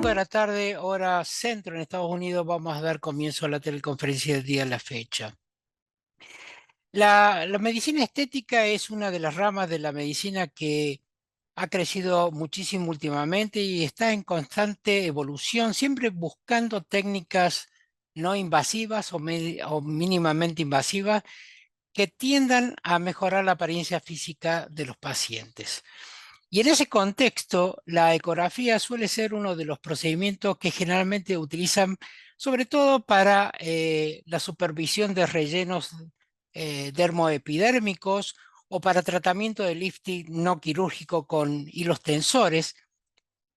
5 de la tarde, hora centro en Estados Unidos, vamos a dar comienzo a la teleconferencia del día de la fecha. La medicina estética es una de las ramas de la medicina que ha crecido muchísimo últimamente y está en constante evolución, siempre buscando técnicas no invasivas o mínimamente invasivas que tiendan a mejorar la apariencia física de los pacientes. Y en ese contexto, la ecografía suele ser uno de los procedimientos que generalmente utilizan, sobre todo para la supervisión de rellenos dermoepidérmicos o para tratamiento de lifting no quirúrgico con hilos tensores.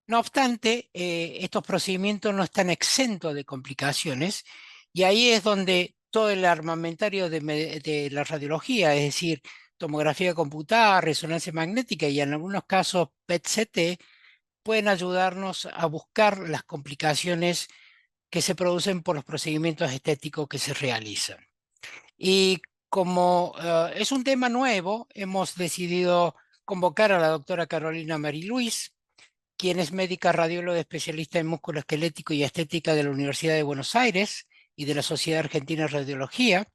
No obstante, estos procedimientos no están exentos de complicaciones y ahí es donde todo el armamentario de la radiología, es decir, tomografía computada, resonancia magnética y en algunos casos PET-CT, pueden ayudarnos a buscar las complicaciones que se producen por los procedimientos estéticos que se realizan. Y como es un tema nuevo, hemos decidido convocar a la doctora Carolina Mariluis, quien es médica radióloga especialista en músculo esquelético y estética de la Universidad de Buenos Aires y de la Sociedad Argentina de Radiología.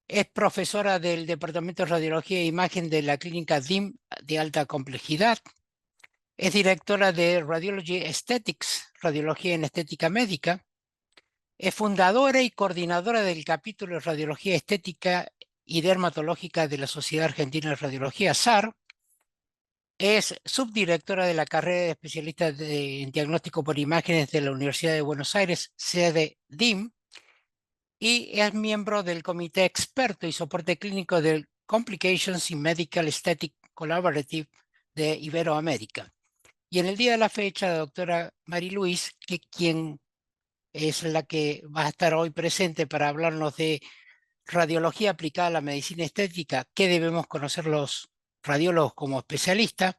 Es profesora del Departamento de Radiología e Imagen de la Clínica DIM de alta complejidad. Es directora de Radiology Aesthetics, Radiología en Estética Médica. Es fundadora y coordinadora del capítulo de Radiología Estética y Dermatológica de la Sociedad Argentina de Radiología, SAR. Es subdirectora de la carrera de especialista en diagnóstico por imágenes de la Universidad de Buenos Aires, sede DIM, y es miembro del Comité Experto y Soporte Clínico del Complications in Medical Aesthetic Collaborative de Iberoamérica. Y en el día de la fecha, la doctora Mariluis, quien es la que va a estar hoy presente para hablarnos de radiología aplicada a la medicina estética, qué debemos conocer los radiólogos como especialistas,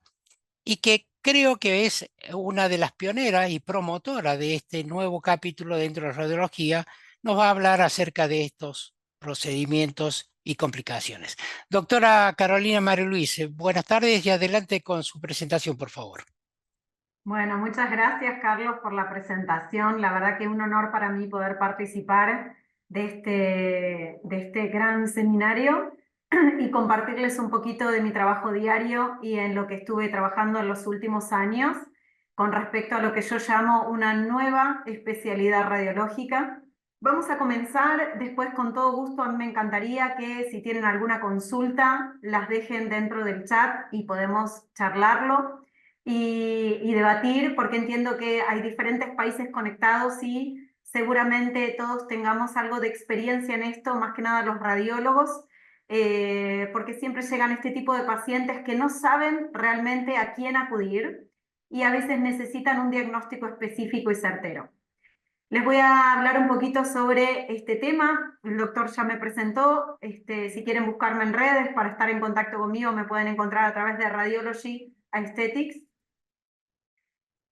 y que creo que es una de las pioneras y promotoras de este nuevo capítulo dentro de la radiología, nos va a hablar acerca de estos procedimientos y complicaciones. Doctora Carolina María Luis, buenas tardes y adelante con su presentación, por favor. Bueno, muchas gracias, Carlos, por la presentación. La verdad que es un honor para mí poder participar de este gran seminario y compartirles un poquito de mi trabajo diario y en lo que estuve trabajando en los últimos años con respecto a lo que yo llamo una nueva especialidad radiológica. Vamos a comenzar después con todo gusto. A mí me encantaría que si tienen alguna consulta las dejen dentro del chat y podemos charlarlo y debatir, porque entiendo que hay diferentes países conectados y seguramente todos tengamos algo de experiencia en esto, más que nada los radiólogos, porque siempre llegan este tipo de pacientes que no saben realmente a quién acudir y a veces necesitan un diagnóstico específico y certero. Les voy a hablar un poquito sobre este tema. El doctor ya me presentó. Si quieren buscarme en redes para estar en contacto conmigo, me pueden encontrar a través de Radiology Aesthetics.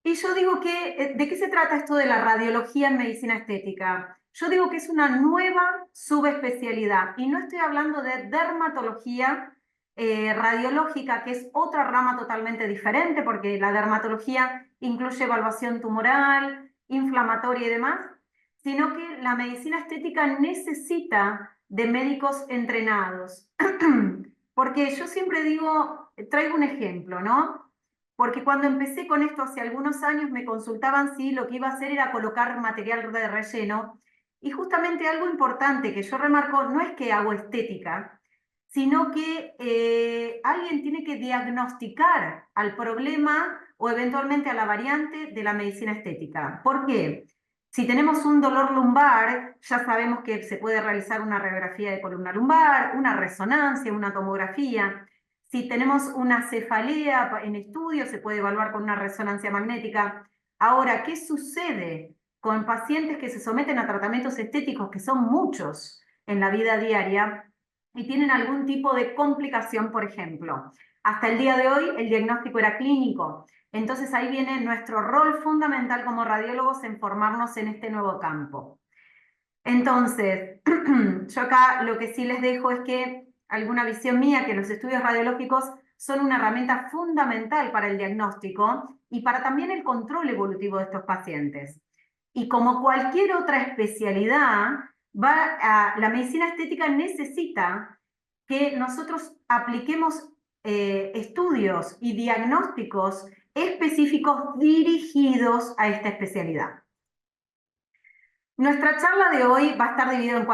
Y yo digo que, ¿de qué se trata esto de la radiología en medicina estética? Yo digo que es una nueva subespecialidad y no estoy hablando de dermatología radiológica, que es otra rama totalmente diferente, porque la dermatología incluye evaluación tumoral, inflamatoria y demás, sino que la medicina estética necesita de médicos entrenados. Porque yo siempre digo, traigo un ejemplo, ¿no? Porque cuando empecé con esto hace algunos años me consultaban si lo que iba a hacer era colocar material de relleno. Y justamente algo importante que yo remarco no es que hago estética, sino que alguien tiene que diagnosticar al problema o eventualmente a la variante de la medicina estética. ¿Por qué? Si tenemos un dolor lumbar, ya sabemos que se puede realizar una radiografía de columna lumbar, una resonancia, una tomografía. Si tenemos una cefalea en estudio, se puede evaluar con una resonancia magnética. Ahora, ¿qué sucede con pacientes que se someten a tratamientos estéticos, que son muchos en la vida diaria, y tienen algún tipo de complicación, por ejemplo? Hasta el día de hoy, el diagnóstico era clínico. Entonces ahí viene nuestro rol fundamental como radiólogos en formarnos en este nuevo campo. Entonces, yo acá lo que sí les dejo es que alguna visión mía, que los estudios radiológicos son una herramienta fundamental para el diagnóstico y para también el control evolutivo de estos pacientes. Y como cualquier otra especialidad, la medicina estética necesita que nosotros apliquemos estudios y diagnósticos específicos dirigidos a esta especialidad. Nuestra charla de hoy va a estar dividida en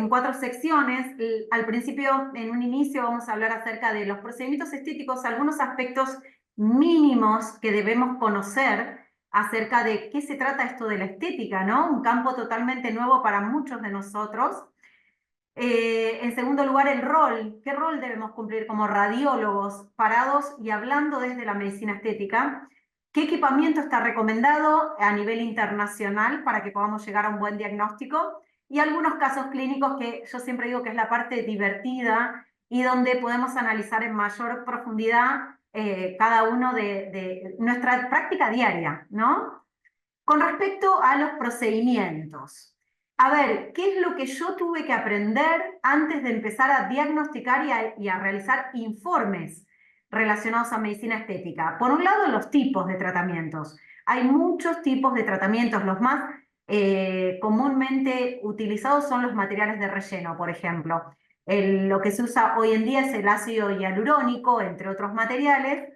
cuatro secciones. Al principio, en un inicio, vamos a hablar acerca de los procedimientos estéticos, algunos aspectos mínimos que debemos conocer acerca de qué se trata esto de la estética, ¿no? Un campo totalmente nuevo para muchos de nosotros. En segundo lugar, el rol. ¿Qué rol debemos cumplir como radiólogos parados y hablando desde la medicina estética? ¿Qué equipamiento está recomendado a nivel internacional para que podamos llegar a un buen diagnóstico? Y algunos casos clínicos que yo siempre digo que es la parte divertida y donde podemos analizar en mayor profundidad cada uno de nuestra práctica diaria, ¿no? Con respecto a los procedimientos. A ver, ¿qué es lo que yo tuve que aprender antes de empezar a diagnosticar y a realizar informes relacionados a medicina estética? Por un lado, los tipos de tratamientos. Hay muchos tipos de tratamientos. Los más comúnmente utilizados son los materiales de relleno, por ejemplo. Lo que se usa hoy en día es el ácido hialurónico, entre otros materiales,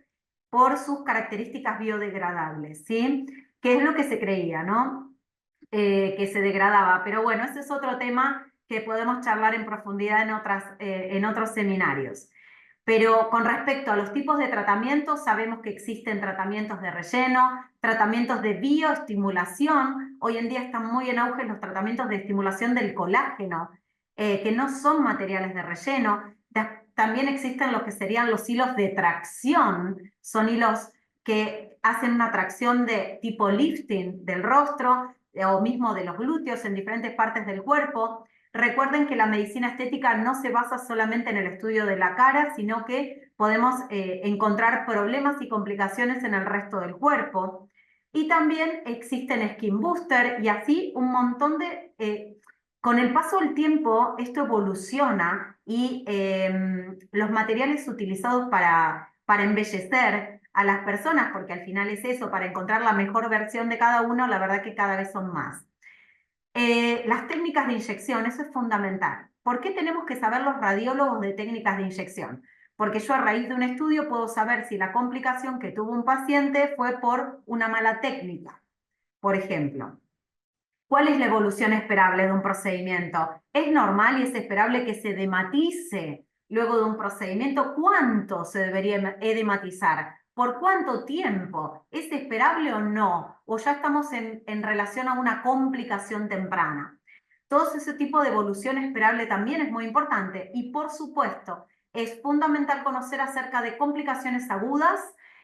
por sus características biodegradables, ¿sí? Que es lo que se creía, ¿no? Que se degradaba. Pero bueno, ese es otro tema que podemos charlar en profundidad en otros seminarios. Pero con respecto a los tipos de tratamientos, sabemos que existen tratamientos de relleno, tratamientos de bioestimulación. Hoy en día están muy en auge los tratamientos de estimulación del colágeno, que no son materiales de relleno. También existen lo que serían los hilos de tracción. Son hilos que hacen una tracción de tipo lifting del rostro o mismo de los glúteos en diferentes partes del cuerpo. Recuerden que la medicina estética no se basa solamente en el estudio de la cara, sino que podemos encontrar problemas y complicaciones en el resto del cuerpo. Y también existen skin booster y así un montón de... con el paso del tiempo esto evoluciona y los materiales utilizados para embellecer a las personas, porque al final es eso, para encontrar la mejor versión de cada uno, la verdad que cada vez son más. Las técnicas de inyección, eso es fundamental. ¿Por qué tenemos que saber los radiólogos de técnicas de inyección? Porque yo a raíz de un estudio puedo saber si la complicación que tuvo un paciente fue por una mala técnica, por ejemplo. ¿Cuál es la evolución esperable de un procedimiento? ¿Es normal y es esperable que se dematice luego de un procedimiento? ¿Cuánto se debería edematizar? ¿Por cuánto tiempo? ¿Es esperable o no? ¿O ya estamos en relación a una complicación temprana? Todo ese tipo de evolución esperable también es muy importante y, por supuesto, es fundamental conocer acerca de complicaciones agudas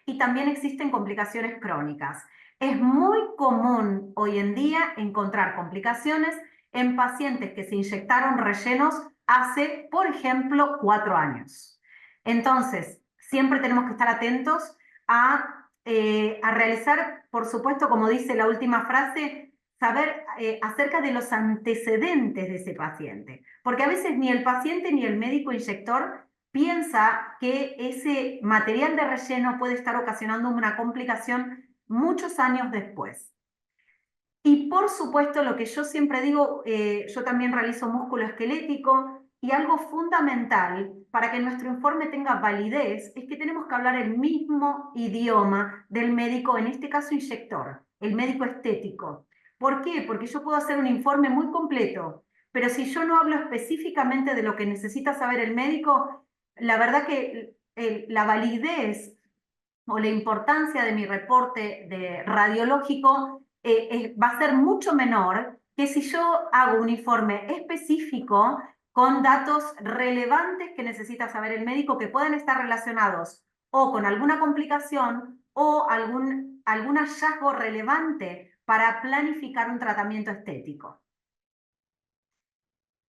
y también existen complicaciones crónicas. Es muy común hoy en día encontrar complicaciones en pacientes que se inyectaron rellenos hace, por ejemplo, 4 años. Entonces, siempre tenemos que estar atentos a realizar, por supuesto, como dice la última frase, saber acerca de los antecedentes de ese paciente. Porque a veces ni el paciente ni el médico inyector piensa que ese material de relleno puede estar ocasionando una complicación muchos años después. Y por supuesto, lo que yo siempre digo, yo también realizo músculo esquelético y algo fundamental para que nuestro informe tenga validez es que tenemos que hablar el mismo idioma del médico, en este caso inyector, el médico estético. ¿Por qué? Porque yo puedo hacer un informe muy completo, pero si yo no hablo específicamente de lo que necesita saber el médico, la verdad que la validez o la importancia de mi reporte radiológico va a ser mucho menor que si yo hago un informe específico con datos relevantes que necesita saber el médico que pueden estar relacionados o con alguna complicación o algún hallazgo relevante para planificar un tratamiento estético.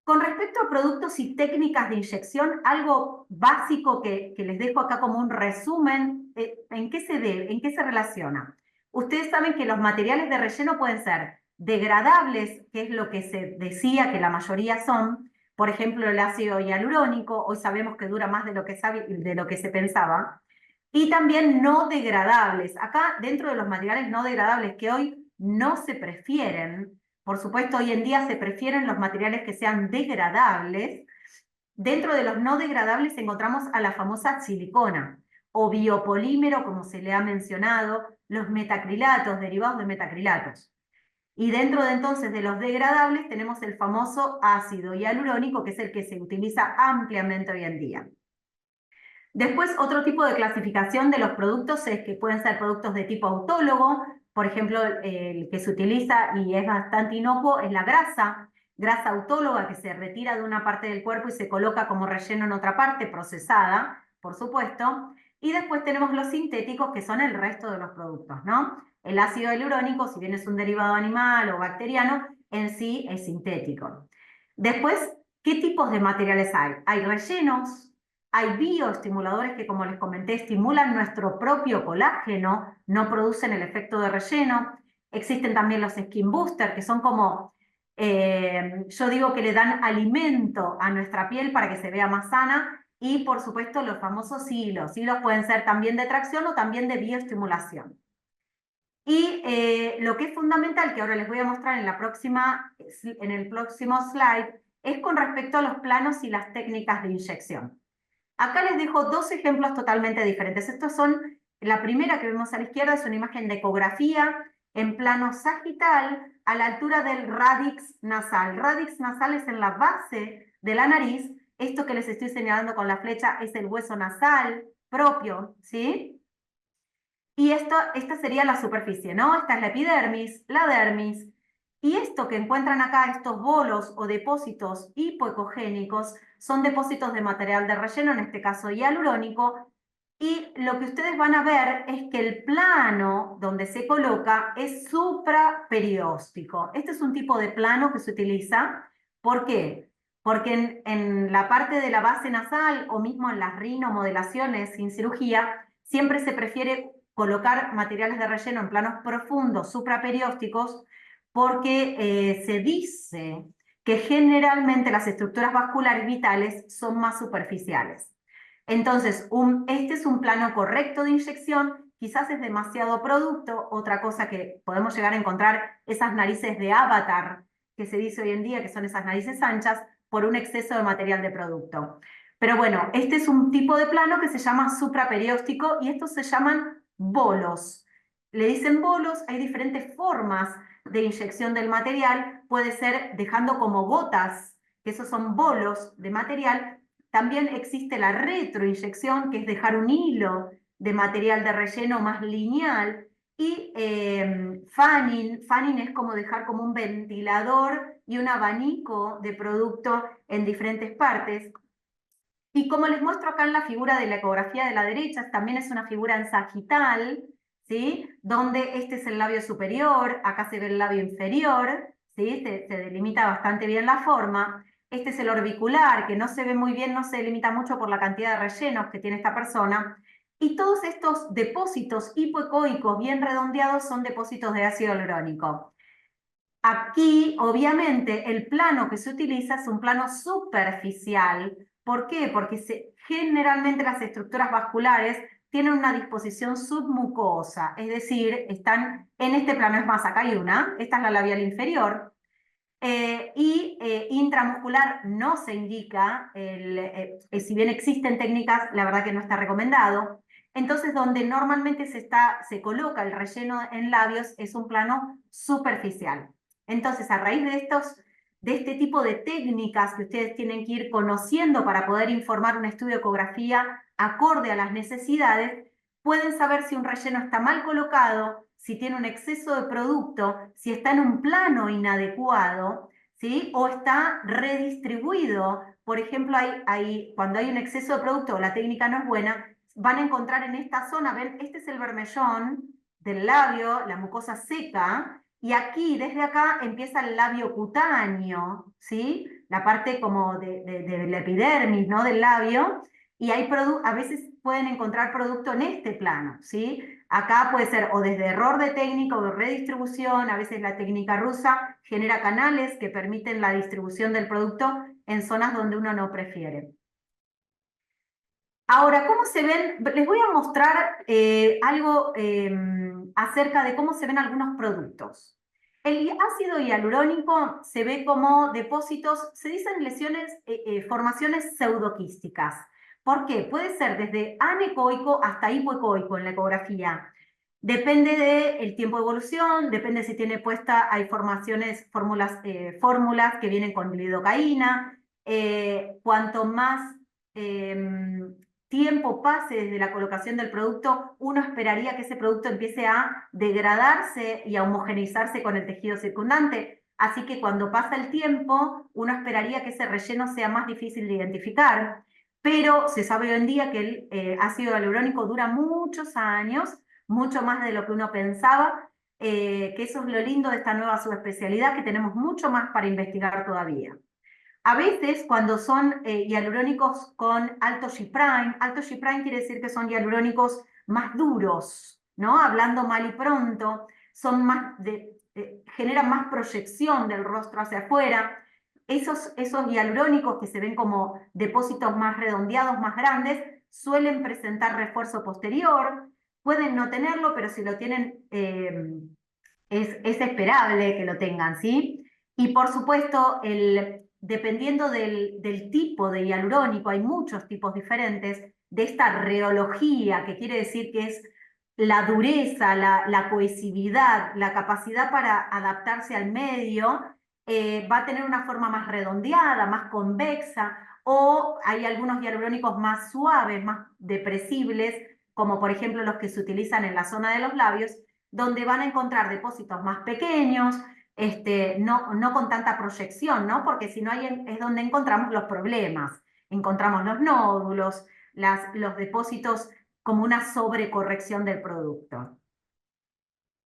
Con respecto a productos y técnicas de inyección, algo básico que les dejo acá como un resumen, ¿en qué se debe, en qué se relaciona? Ustedes saben que los materiales de relleno pueden ser degradables, que es lo que se decía que la mayoría son, por ejemplo, el ácido hialurónico, hoy sabemos que dura más de lo que se pensaba, y también no degradables. Acá, dentro de los materiales no degradables que hoy no se prefieren, por supuesto, hoy en día se prefieren los materiales que sean degradables. Dentro de los no degradables encontramos a la famosa silicona o biopolímero, como se le ha mencionado, los metacrilatos, derivados de metacrilatos. Y dentro de entonces de los degradables tenemos el famoso ácido hialurónico, que es el que se utiliza ampliamente hoy en día. Después, otro tipo de clasificación de los productos es que pueden ser productos de tipo autólogo, por ejemplo, el que se utiliza y es bastante inocuo es la grasa autóloga que se retira de una parte del cuerpo y se coloca como relleno en otra parte, procesada, por supuesto. Y después tenemos los sintéticos, que son el resto de los productos, ¿no? El ácido hialurónico, si bien es un derivado animal o bacteriano, en sí es sintético. Después, ¿qué tipos de materiales hay? Hay rellenos, hay bioestimuladores que, como les comenté, estimulan nuestro propio colágeno, no producen el efecto de relleno. Existen también los skin booster, que son como, yo digo que le dan alimento a nuestra piel para que se vea más sana. Y, por supuesto, los famosos hilos. Hilos pueden ser también de tracción o también de bioestimulación. Y lo que es fundamental, que ahora les voy a mostrar en el próximo slide, es con respecto a los planos y las técnicas de inyección. Acá les dejo dos ejemplos totalmente diferentes. Estos son, la primera que vemos a la izquierda es una imagen de ecografía en plano sagital a la altura del radix nasal. Radix nasal es en la base de la nariz. Esto que les estoy señalando con la flecha es el hueso nasal propio, ¿sí? Y esta sería la superficie, ¿no? Esta es la epidermis, la dermis. Y esto que encuentran acá, estos bolos o depósitos hipoecogénicos, son depósitos de material de relleno, en este caso hialurónico, y lo que ustedes van a ver es que el plano donde se coloca es supraperióstico. Este es un tipo de plano que se utiliza. ¿Por qué? Porque en la parte de la base nasal o mismo en las rinomodelaciones sin cirugía, siempre se prefiere colocar materiales de relleno en planos profundos, supraperiósticos, porque se dice que generalmente las estructuras vasculares vitales son más superficiales. Entonces, este es un plano correcto de inyección, quizás es demasiado producto. Otra cosa que podemos llegar a encontrar, esas narices de avatar, que se dice hoy en día que son esas narices anchas, por un exceso de material de producto. Pero bueno, este es un tipo de plano que se llama supraperióstico y estos se llaman bolos. Le dicen bolos, hay diferentes formas de inyección del material, puede ser dejando como gotas, que esos son bolos de material. También existe la retroinyección, que es dejar un hilo de material de relleno más lineal. Y fanning es como dejar como un ventilador y un abanico de producto en diferentes partes. Y como les muestro acá en la figura de la ecografía de la derecha, también es una figura en sagital, ¿sí? Donde este es el labio superior, acá se ve el labio inferior, ¿sí? Se delimita bastante bien la forma. Este es el orbicular, que no se ve muy bien, no se delimita mucho por la cantidad de rellenos que tiene esta persona. Y todos estos depósitos hipoecoicos bien redondeados son depósitos de ácido hialurónico. Aquí, obviamente, el plano que se utiliza es un plano superficial. ¿Por qué? Porque generalmente las estructuras vasculares tienen una disposición submucosa, es decir, están en este plano. Es más, acá hay una, esta es la labial inferior, intramuscular no se indica, si bien existen técnicas, la verdad que no está recomendado. Entonces, donde normalmente se coloca el relleno en labios es un plano superficial. Entonces, a raíz de este tipo de técnicas que ustedes tienen que ir conociendo para poder informar un estudio de ecografía acorde a las necesidades, pueden saber si un relleno está mal colocado, si tiene un exceso de producto, si está en un plano inadecuado, ¿sí? O está redistribuido. Por ejemplo, cuando hay un exceso de producto o la técnica no es buena, van a encontrar en esta zona, ven, este es el bermellón del labio, la mucosa seca, y aquí, desde acá, empieza el labio cutáneo, ¿sí? La parte como de la epidermis, ¿no? Del labio, y a veces pueden encontrar producto en este plano, ¿sí? Acá puede ser o desde error de técnica o de redistribución. A veces la técnica rusa genera canales que permiten la distribución del producto en zonas donde uno no prefiere. Ahora, ¿cómo se ven? Les voy a mostrar algo acerca de cómo se ven algunos productos. El ácido hialurónico se ve como depósitos, se dicen lesiones, formaciones pseudoquísticas. ¿Por qué? Puede ser desde anecoico hasta hipoecoico en la ecografía. Depende del tiempo de evolución, depende si tiene puesta, hay fórmulas que vienen con lidocaína. Cuanto más tiempo pase desde la colocación del producto, uno esperaría que ese producto empiece a degradarse y a homogeneizarse con el tejido circundante. Así que cuando pasa el tiempo, uno esperaría que ese relleno sea más difícil de identificar. Pero se sabe hoy en día que el ácido hialurónico dura muchos años, mucho más de lo que uno pensaba, que eso es lo lindo de esta nueva subespecialidad, que tenemos mucho más para investigar todavía. A veces, cuando son hialurónicos con alto G' quiere decir que son hialurónicos más duros, ¿no? Hablando mal y pronto, son generan más proyección del rostro hacia afuera. Esos hialurónicos que se ven como depósitos más redondeados, más grandes, suelen presentar refuerzo posterior, pueden no tenerlo, pero si lo tienen, es esperable que lo tengan, ¿sí? Y por supuesto, dependiendo del tipo de hialurónico, hay muchos tipos diferentes, de esta rheología, que quiere decir que es la dureza, la cohesividad, la capacidad para adaptarse al medio, va a tener una forma más redondeada, más convexa, o hay algunos hialurónicos más suaves, más depresibles, como por ejemplo los que se utilizan en la zona de los labios, donde van a encontrar depósitos más pequeños, no con tanta proyección, ¿no? Porque si no es donde encontramos los problemas, encontramos los nódulos, los depósitos como una sobrecorrección del producto.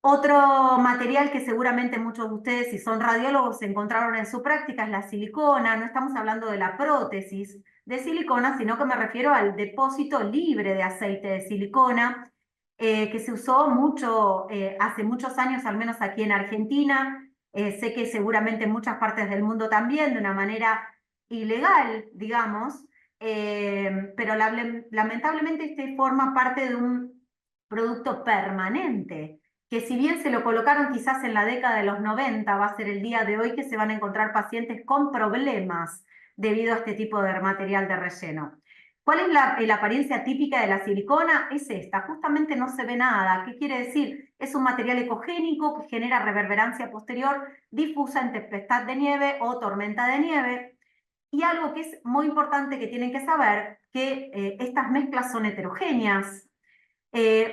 Otro material que seguramente muchos de ustedes, si son radiólogos, encontraron en su práctica es la silicona. No estamos hablando de la prótesis de silicona, sino que me refiero al depósito libre de aceite de silicona, que se usó mucho, hace muchos años, al menos aquí en Argentina. Sé que seguramente en muchas partes del mundo también, de una manera ilegal, digamos, pero lamentablemente este forma parte de un producto permanente, que si bien se lo colocaron quizás en la década de los 90, va a ser el día de hoy que se van a encontrar pacientes con problemas debido a este tipo de material de relleno. ¿Cuál es la apariencia típica de la silicona? Es esta, justamente no se ve nada. ¿Qué quiere decir? Es un material ecogénico que genera reverberancia posterior difusa en tempestad de nieve o tormenta de nieve. Y algo que es muy importante que tienen que saber, que estas mezclas son heterogéneas.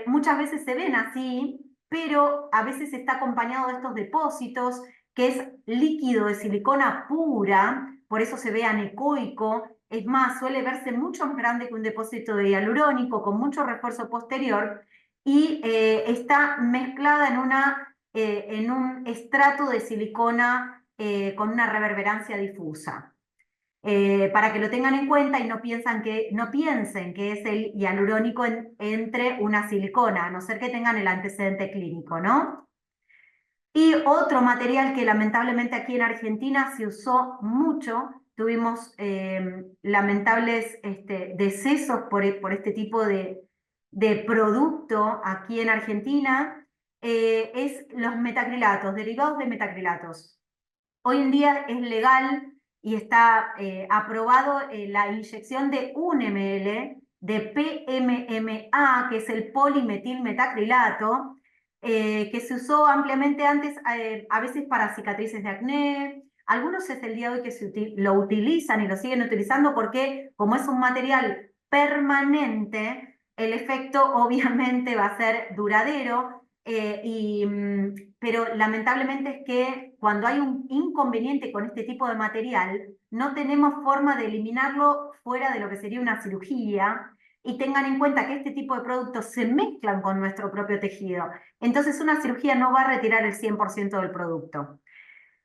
Muchas veces se ven así, pero a veces está acompañado de estos depósitos, que es líquido de silicona pura, por eso se ve anecoico. Es más, suele verse mucho más grande que un depósito de hialurónico, con mucho refuerzo posterior, y está mezclada en un estrato de silicona con una reverberancia difusa. Para que lo tengan en cuenta y no piensen que es el hialurónico entre una silicona, a no ser que tengan el antecedente clínico, ¿no? Y otro material que lamentablemente aquí en Argentina se usó mucho, tuvimos lamentables decesos por este tipo de producto aquí en Argentina, es los metacrilatos, derivados de metacrilatos. Hoy en día es legal y está aprobado la inyección de 1 ml de PMMA, que es el polimetilmetacrilato, que se usó ampliamente antes, a veces para cicatrices de acné. Algunos es el día de hoy que lo utilizan y lo siguen utilizando porque, como es un material permanente, el efecto obviamente va a ser duradero. Pero lamentablemente es que cuando hay un inconveniente con este tipo de material, no tenemos forma de eliminarlo fuera de lo que sería una cirugía, y tengan en cuenta que este tipo de productos se mezclan con nuestro propio tejido. Entonces una cirugía no va a retirar el 100% del producto.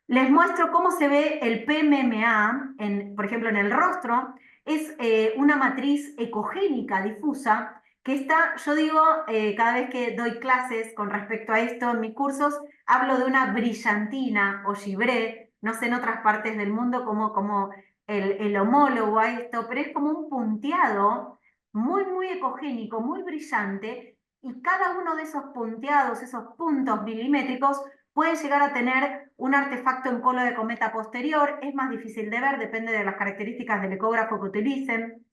Les muestro cómo se ve el PMMA, por ejemplo, en el rostro. Es una matriz ecogénica difusa que está, yo digo, cada vez que doy clases con respecto a esto en mis cursos, hablo de una brillantina o gibré, no sé en otras partes del mundo cómo el homólogo a esto, pero es como un punteado muy, muy ecogénico, muy brillante, y cada uno de esos punteados, esos puntos milimétricos, puede llegar a tener un artefacto en cola de cometa posterior. Es más difícil de ver, depende de las características del ecógrafo que utilicen,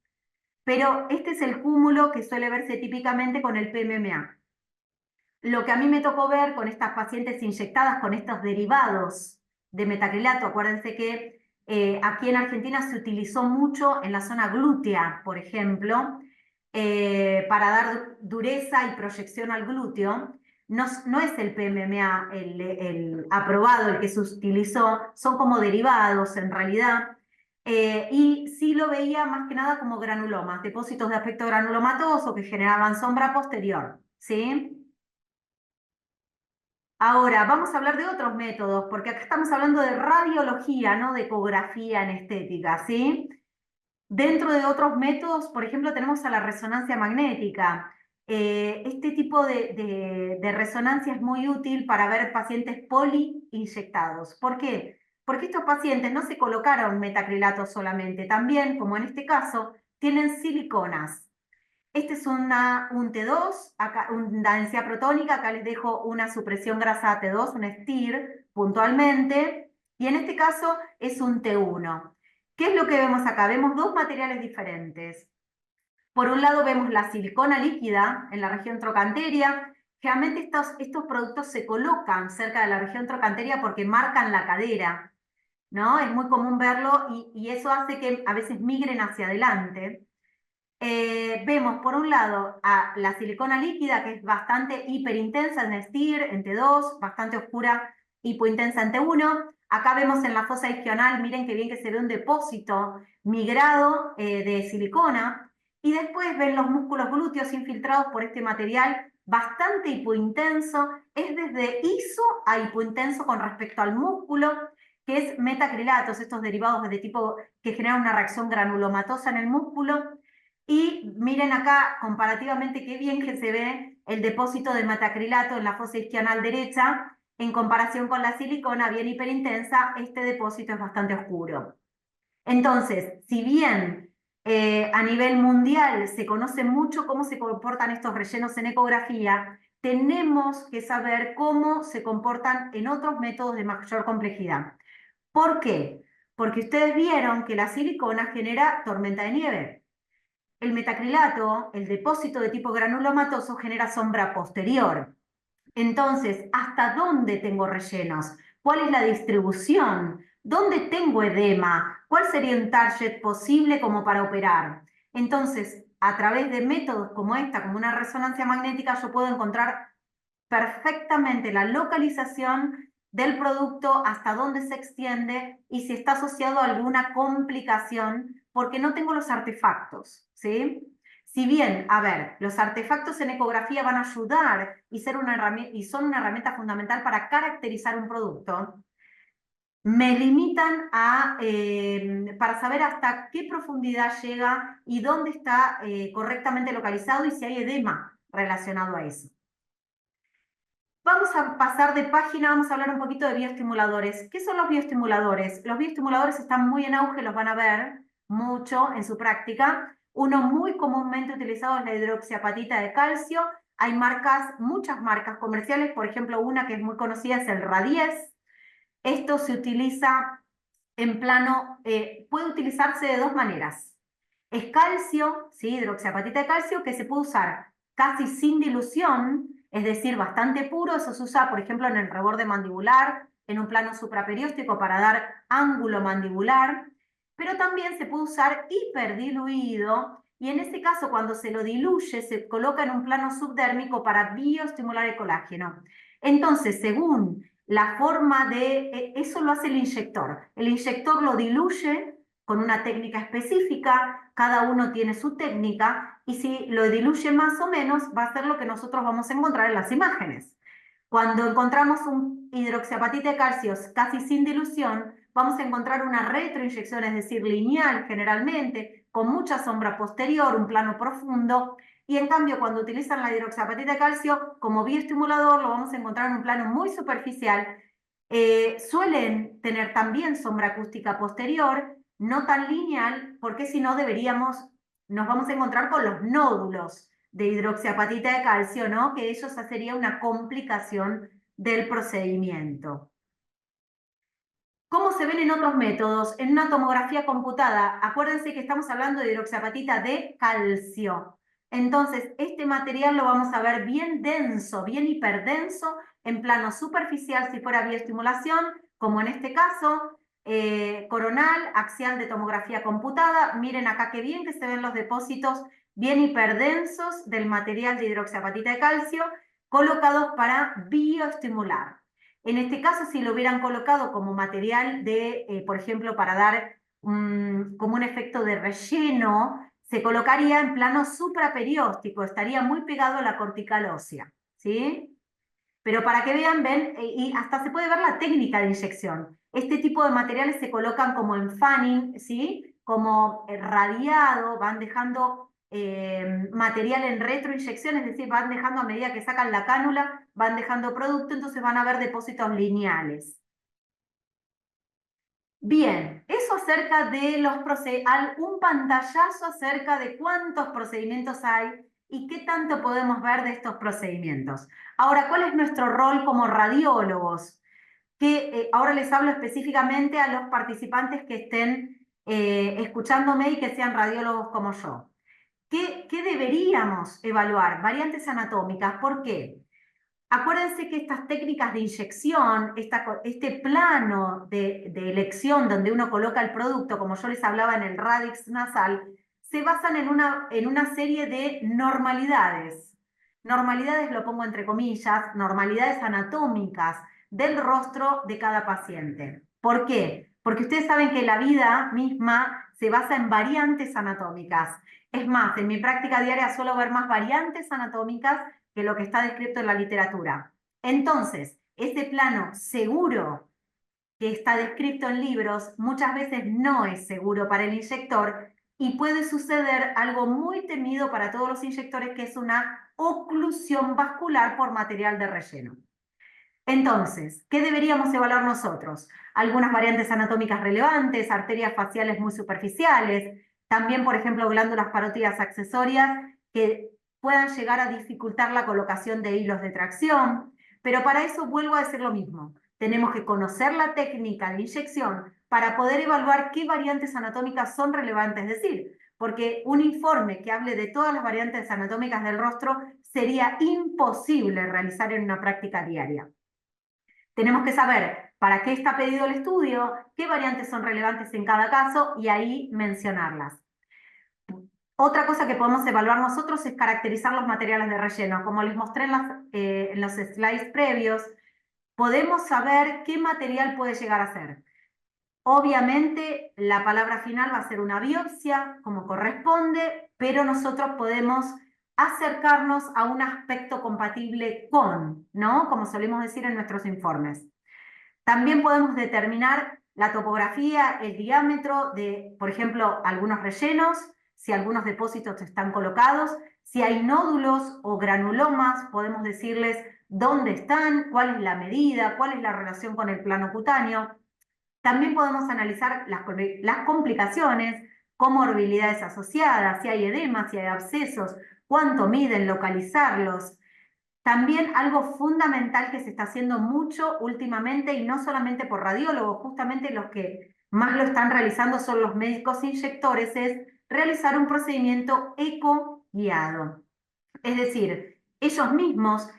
pero este es el cúmulo que suele verse típicamente con el PMMA. Lo que a mí me tocó ver con estas pacientes inyectadas con estos derivados de metacrilato, acuérdense que aquí en Argentina se utilizó mucho en la zona glútea, por ejemplo, para dar dureza y proyección al glúteo. No, no es el PMMA el aprobado, el que se utilizó, son como derivados en realidad. Y sí lo veía más que nada como granulomas, depósitos de aspecto granulomatoso que generaban sombra posterior, ¿sí? Ahora, vamos a hablar de otros métodos, porque acá estamos hablando de radiología, no de ecografía en estética, ¿sí? Dentro de otros métodos, por ejemplo, tenemos a la resonancia magnética. Este tipo de resonancia es muy útil para ver pacientes poliinyectados. ¿Por qué? Porque estos pacientes no se colocaron metacrilato solamente, también, como en este caso, tienen siliconas. Este es un T2, acá, una densidad protónica, acá les dejo una supresión grasa T2, un STIR, puntualmente, y en este caso es un T1. ¿Qué es lo que vemos acá? Vemos dos materiales diferentes. Por un lado vemos la silicona líquida en la región trocanteria. Generalmente estos productos se colocan cerca de la región trocanteria porque marcan la cadera, ¿no? Es muy común verlo y eso hace que a veces migren hacia adelante. Vemos por un lado a la silicona líquida, que es bastante hiperintensa en STIR, en T2, bastante oscura, hipointensa en T1. Acá vemos en la fosa isquional, miren qué bien que se ve un depósito migrado de silicona. Y después ven los músculos glúteos infiltrados por este material bastante hipointenso. Es desde iso a hipointenso con respecto al músculo, que es metacrilatos, estos derivados de tipo que generan una reacción granulomatosa en el músculo. Y miren acá, comparativamente, qué bien que se ve el depósito de metacrilato en la fosa isquional derecha, en comparación con la silicona bien hiperintensa, este depósito es bastante oscuro. Entonces, si bien a nivel mundial se conoce mucho cómo se comportan estos rellenos en ecografía, tenemos que saber cómo se comportan en otros métodos de mayor complejidad. ¿Por qué? Porque ustedes vieron que la silicona genera tormenta de nieve. El metacrilato, el depósito de tipo granulomatoso, genera sombra posterior. Entonces, ¿hasta dónde tengo rellenos? ¿Cuál es la distribución? ¿Dónde tengo edema? ¿Cuál sería un target posible como para operar? Entonces, a través de métodos como esta, como una resonancia magnética, yo puedo encontrar perfectamente la localización del producto, hasta dónde se extiende y si está asociado a alguna complicación, porque no tengo los artefactos, ¿sí? Si bien, a ver, los artefactos en ecografía van a ayudar y son una herramienta fundamental para caracterizar un producto, me limitan para saber hasta qué profundidad llega y dónde está correctamente localizado y si hay edema relacionado a eso. Vamos a pasar de página, vamos a hablar un poquito de bioestimuladores. ¿Qué son los bioestimuladores? Los bioestimuladores están muy en auge, los van a ver mucho en su práctica. Uno muy comúnmente utilizado es la hidroxiapatita de calcio. Hay marcas, muchas marcas comerciales, por ejemplo, una que es muy conocida es el Radies. Esto se utiliza en plano, puede utilizarse de dos maneras. Es calcio, ¿sí? Hidroxiapatita de calcio, que se puede usar casi sin dilución, es decir, bastante puro. Eso se usa, por ejemplo, en el reborde mandibular, en un plano supraperióstico para dar ángulo mandibular, pero también se puede usar hiperdiluido, y en ese caso, cuando se lo diluye, se coloca en un plano subdérmico para bioestimular el colágeno. Entonces, según la forma de, eso lo hace el inyector. El inyector lo diluye con una técnica específica, cada uno tiene su técnica, y si lo diluye más o menos, va a ser lo que nosotros vamos a encontrar en las imágenes. Cuando encontramos un hidroxiapatita de calcio casi sin dilución, vamos a encontrar una retroinyección, es decir, lineal generalmente, con mucha sombra posterior, un plano profundo, y en cambio cuando utilizan la hidroxiapatita de calcio como bioestimulador, lo vamos a encontrar en un plano muy superficial. Suelen tener también sombra acústica posterior, no tan lineal, porque si no nos vamos a encontrar con los nódulos de hidroxiapatita de calcio, ¿no? Que eso ya sería una complicación del procedimiento. ¿Cómo se ven en otros métodos? En una tomografía computada, acuérdense que estamos hablando de hidroxiapatita de calcio. Entonces, este material lo vamos a ver bien denso, bien hiperdenso, en plano superficial si fuera bioestimulación, como en este caso, coronal, axial de tomografía computada. Miren acá qué bien que se ven los depósitos bien hiperdensos del material de hidroxiapatita de calcio, colocados para bioestimular. En este caso, si lo hubieran colocado como material de, por ejemplo, para dar como un efecto de relleno, se colocaría en plano supraperióstico, estaría muy pegado a la cortical ósea, ¿sí? Pero para que vean, ven, y hasta se puede ver la técnica de inyección. Este tipo de materiales se colocan como en fanning, ¿sí? Como radiado, van dejando material en retroinyección, es decir, van dejando a medida que sacan la cánula, van dejando producto, entonces van a ver depósitos lineales. Bien, eso acerca de los procedimientos, un pantallazo acerca de cuántos procedimientos hay y qué tanto podemos ver de estos procedimientos. Ahora, ¿cuál es nuestro rol como radiólogos? Que ahora les hablo específicamente a los participantes que estén escuchándome y que sean radiólogos como yo. ¿Qué deberíamos evaluar? Variantes anatómicas. ¿Por qué? Acuérdense que estas técnicas de inyección, este plano de elección donde uno coloca el producto, como yo les hablaba en el radix nasal, se basan en una serie de normalidades. Normalidades, lo pongo entre comillas, normalidades anatómicas del rostro de cada paciente. ¿Por qué? Porque ustedes saben que la vida misma se basa en variantes anatómicas. Es más, en mi práctica diaria suelo ver más variantes anatómicas que lo que está descrito en la literatura. Entonces, ese plano seguro que está descrito en libros muchas veces no es seguro para el inyector y puede suceder algo muy temido para todos los inyectores, que es una oclusión vascular por material de relleno. Entonces, ¿qué deberíamos evaluar nosotros? Algunas variantes anatómicas relevantes, arterias faciales muy superficiales, también, por ejemplo, glándulas parótidas accesorias que puedan llegar a dificultar la colocación de hilos de tracción, pero para eso vuelvo a decir lo mismo. Tenemos que conocer la técnica de inyección para poder evaluar qué variantes anatómicas son relevantes, es decir, porque un informe que hable de todas las variantes anatómicas del rostro sería imposible realizar en una práctica diaria. Tenemos que saber para qué está pedido el estudio, qué variantes son relevantes en cada caso y ahí mencionarlas. Otra cosa que podemos evaluar nosotros es caracterizar los materiales de relleno. Como les mostré en los slides previos, podemos saber qué material puede llegar a ser. Obviamente, la palabra final va a ser una biopsia, como corresponde, pero nosotros podemos acercarnos a un aspecto compatible con, ¿no? Como solemos decir en nuestros informes. También podemos determinar la topografía, el diámetro de, por ejemplo, algunos rellenos, si algunos depósitos están colocados, si hay nódulos o granulomas, podemos decirles dónde están, cuál es la medida, cuál es la relación con el plano cutáneo. También podemos analizar las complicaciones, comorbilidades asociadas, si hay edema, si hay abscesos, cuánto miden, localizarlos. También algo fundamental que se está haciendo mucho últimamente, y no solamente por radiólogos, justamente los que más lo están realizando son los médicos inyectores, es realizar un procedimiento eco guiado. Es decir, ellos mismos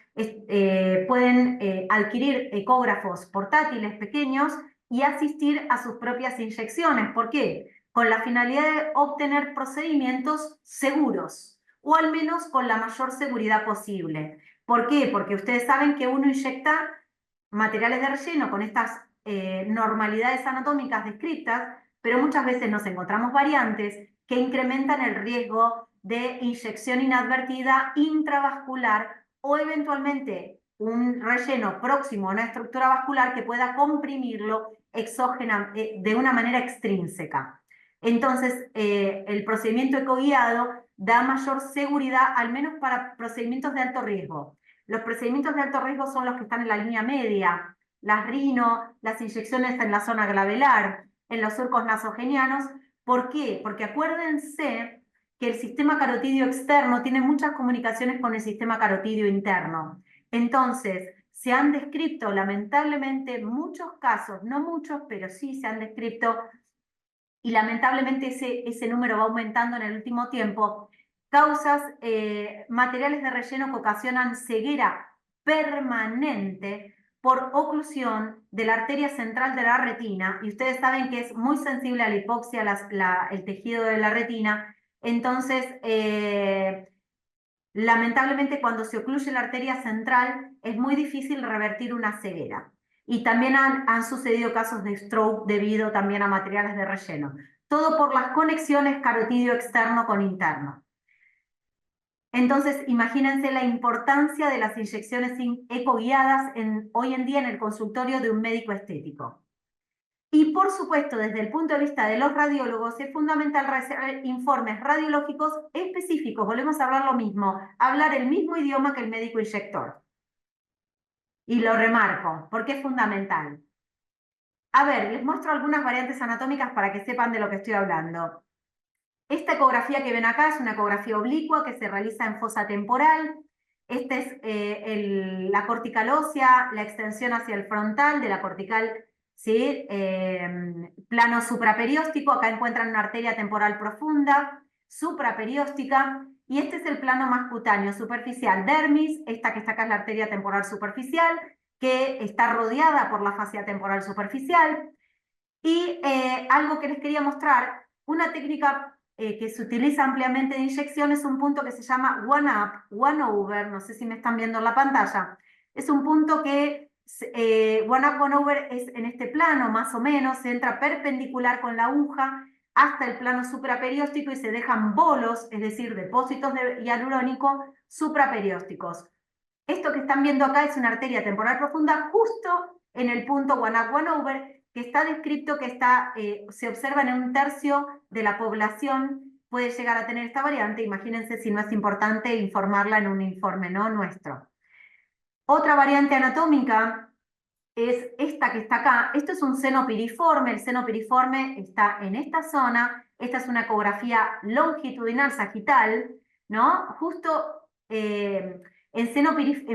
pueden adquirir ecógrafos portátiles pequeños y asistir a sus propias inyecciones. ¿Por qué? Con la finalidad de obtener procedimientos seguros, o al menos con la mayor seguridad posible. ¿Por qué? Porque ustedes saben que uno inyecta materiales de relleno con estas normalidades anatómicas descritas, pero muchas veces nos encontramos variantes que incrementan el riesgo de inyección inadvertida intravascular o eventualmente un relleno próximo a una estructura vascular que pueda comprimirlo exógena, de una manera extrínseca. Entonces, el procedimiento ecoguiado da mayor seguridad, al menos para procedimientos de alto riesgo. Los procedimientos de alto riesgo son los que están en la línea media, las rino, las inyecciones en la zona glabelar, en los surcos nasogenianos. ¿Por qué? Porque acuérdense que el sistema carotidio externo tiene muchas comunicaciones con el sistema carotidio interno. Entonces, se han descrito lamentablemente muchos casos, no muchos, pero sí se han descrito, y lamentablemente ese número va aumentando en el último tiempo, causas materiales de relleno que ocasionan ceguera permanente por oclusión de la arteria central de la retina, y ustedes saben que es muy sensible a la hipoxia el tejido de la retina. Entonces, lamentablemente cuando se ocluye la arteria central es muy difícil revertir una ceguera. Y también han sucedido casos de stroke debido también a materiales de relleno. Todo por las conexiones carotidio externo con interno. Entonces, imagínense la importancia de las inyecciones ecoguiadas hoy en día en el consultorio de un médico estético. Y por supuesto, desde el punto de vista de los radiólogos, es fundamental realizar informes radiológicos específicos. Volvemos a hablar lo mismo, hablar el mismo idioma que el médico inyector. Y lo remarco, porque es fundamental. A ver, les muestro algunas variantes anatómicas para que sepan de lo que estoy hablando. Esta ecografía que ven acá es una ecografía oblicua que se realiza en fosa temporal. Esta es la cortical ósea, la extensión hacia el frontal de la cortical, ¿sí? Plano supraperióstico. Acá encuentran una arteria temporal profunda, supraperióstica. Y este es el plano más cutáneo, superficial, dermis. Esta que está acá es la arteria temporal superficial, que está rodeada por la fascia temporal superficial. Y algo que les quería mostrar, una técnica que se utiliza ampliamente de inyección es un punto que se llama one up, one over, no sé si me están viendo en la pantalla. Es un punto que one up, one over es en este plano más o menos, se entra perpendicular con la aguja hasta el plano supraperióstico y se dejan bolos, es decir, depósitos de hialurónico supraperiósticos. Esto que están viendo acá es una arteria temporal profunda justo en el punto one up, one over, que está descrito que se observa en 1/3 de la población, puede llegar a tener esta variante. Imagínense si no es importante informarla en un informe, ¿no? Nuestro. Otra variante anatómica es esta que está acá. Esto es un seno piriforme. El seno piriforme está en esta zona. Esta es una ecografía longitudinal sagital, ¿no? Justo en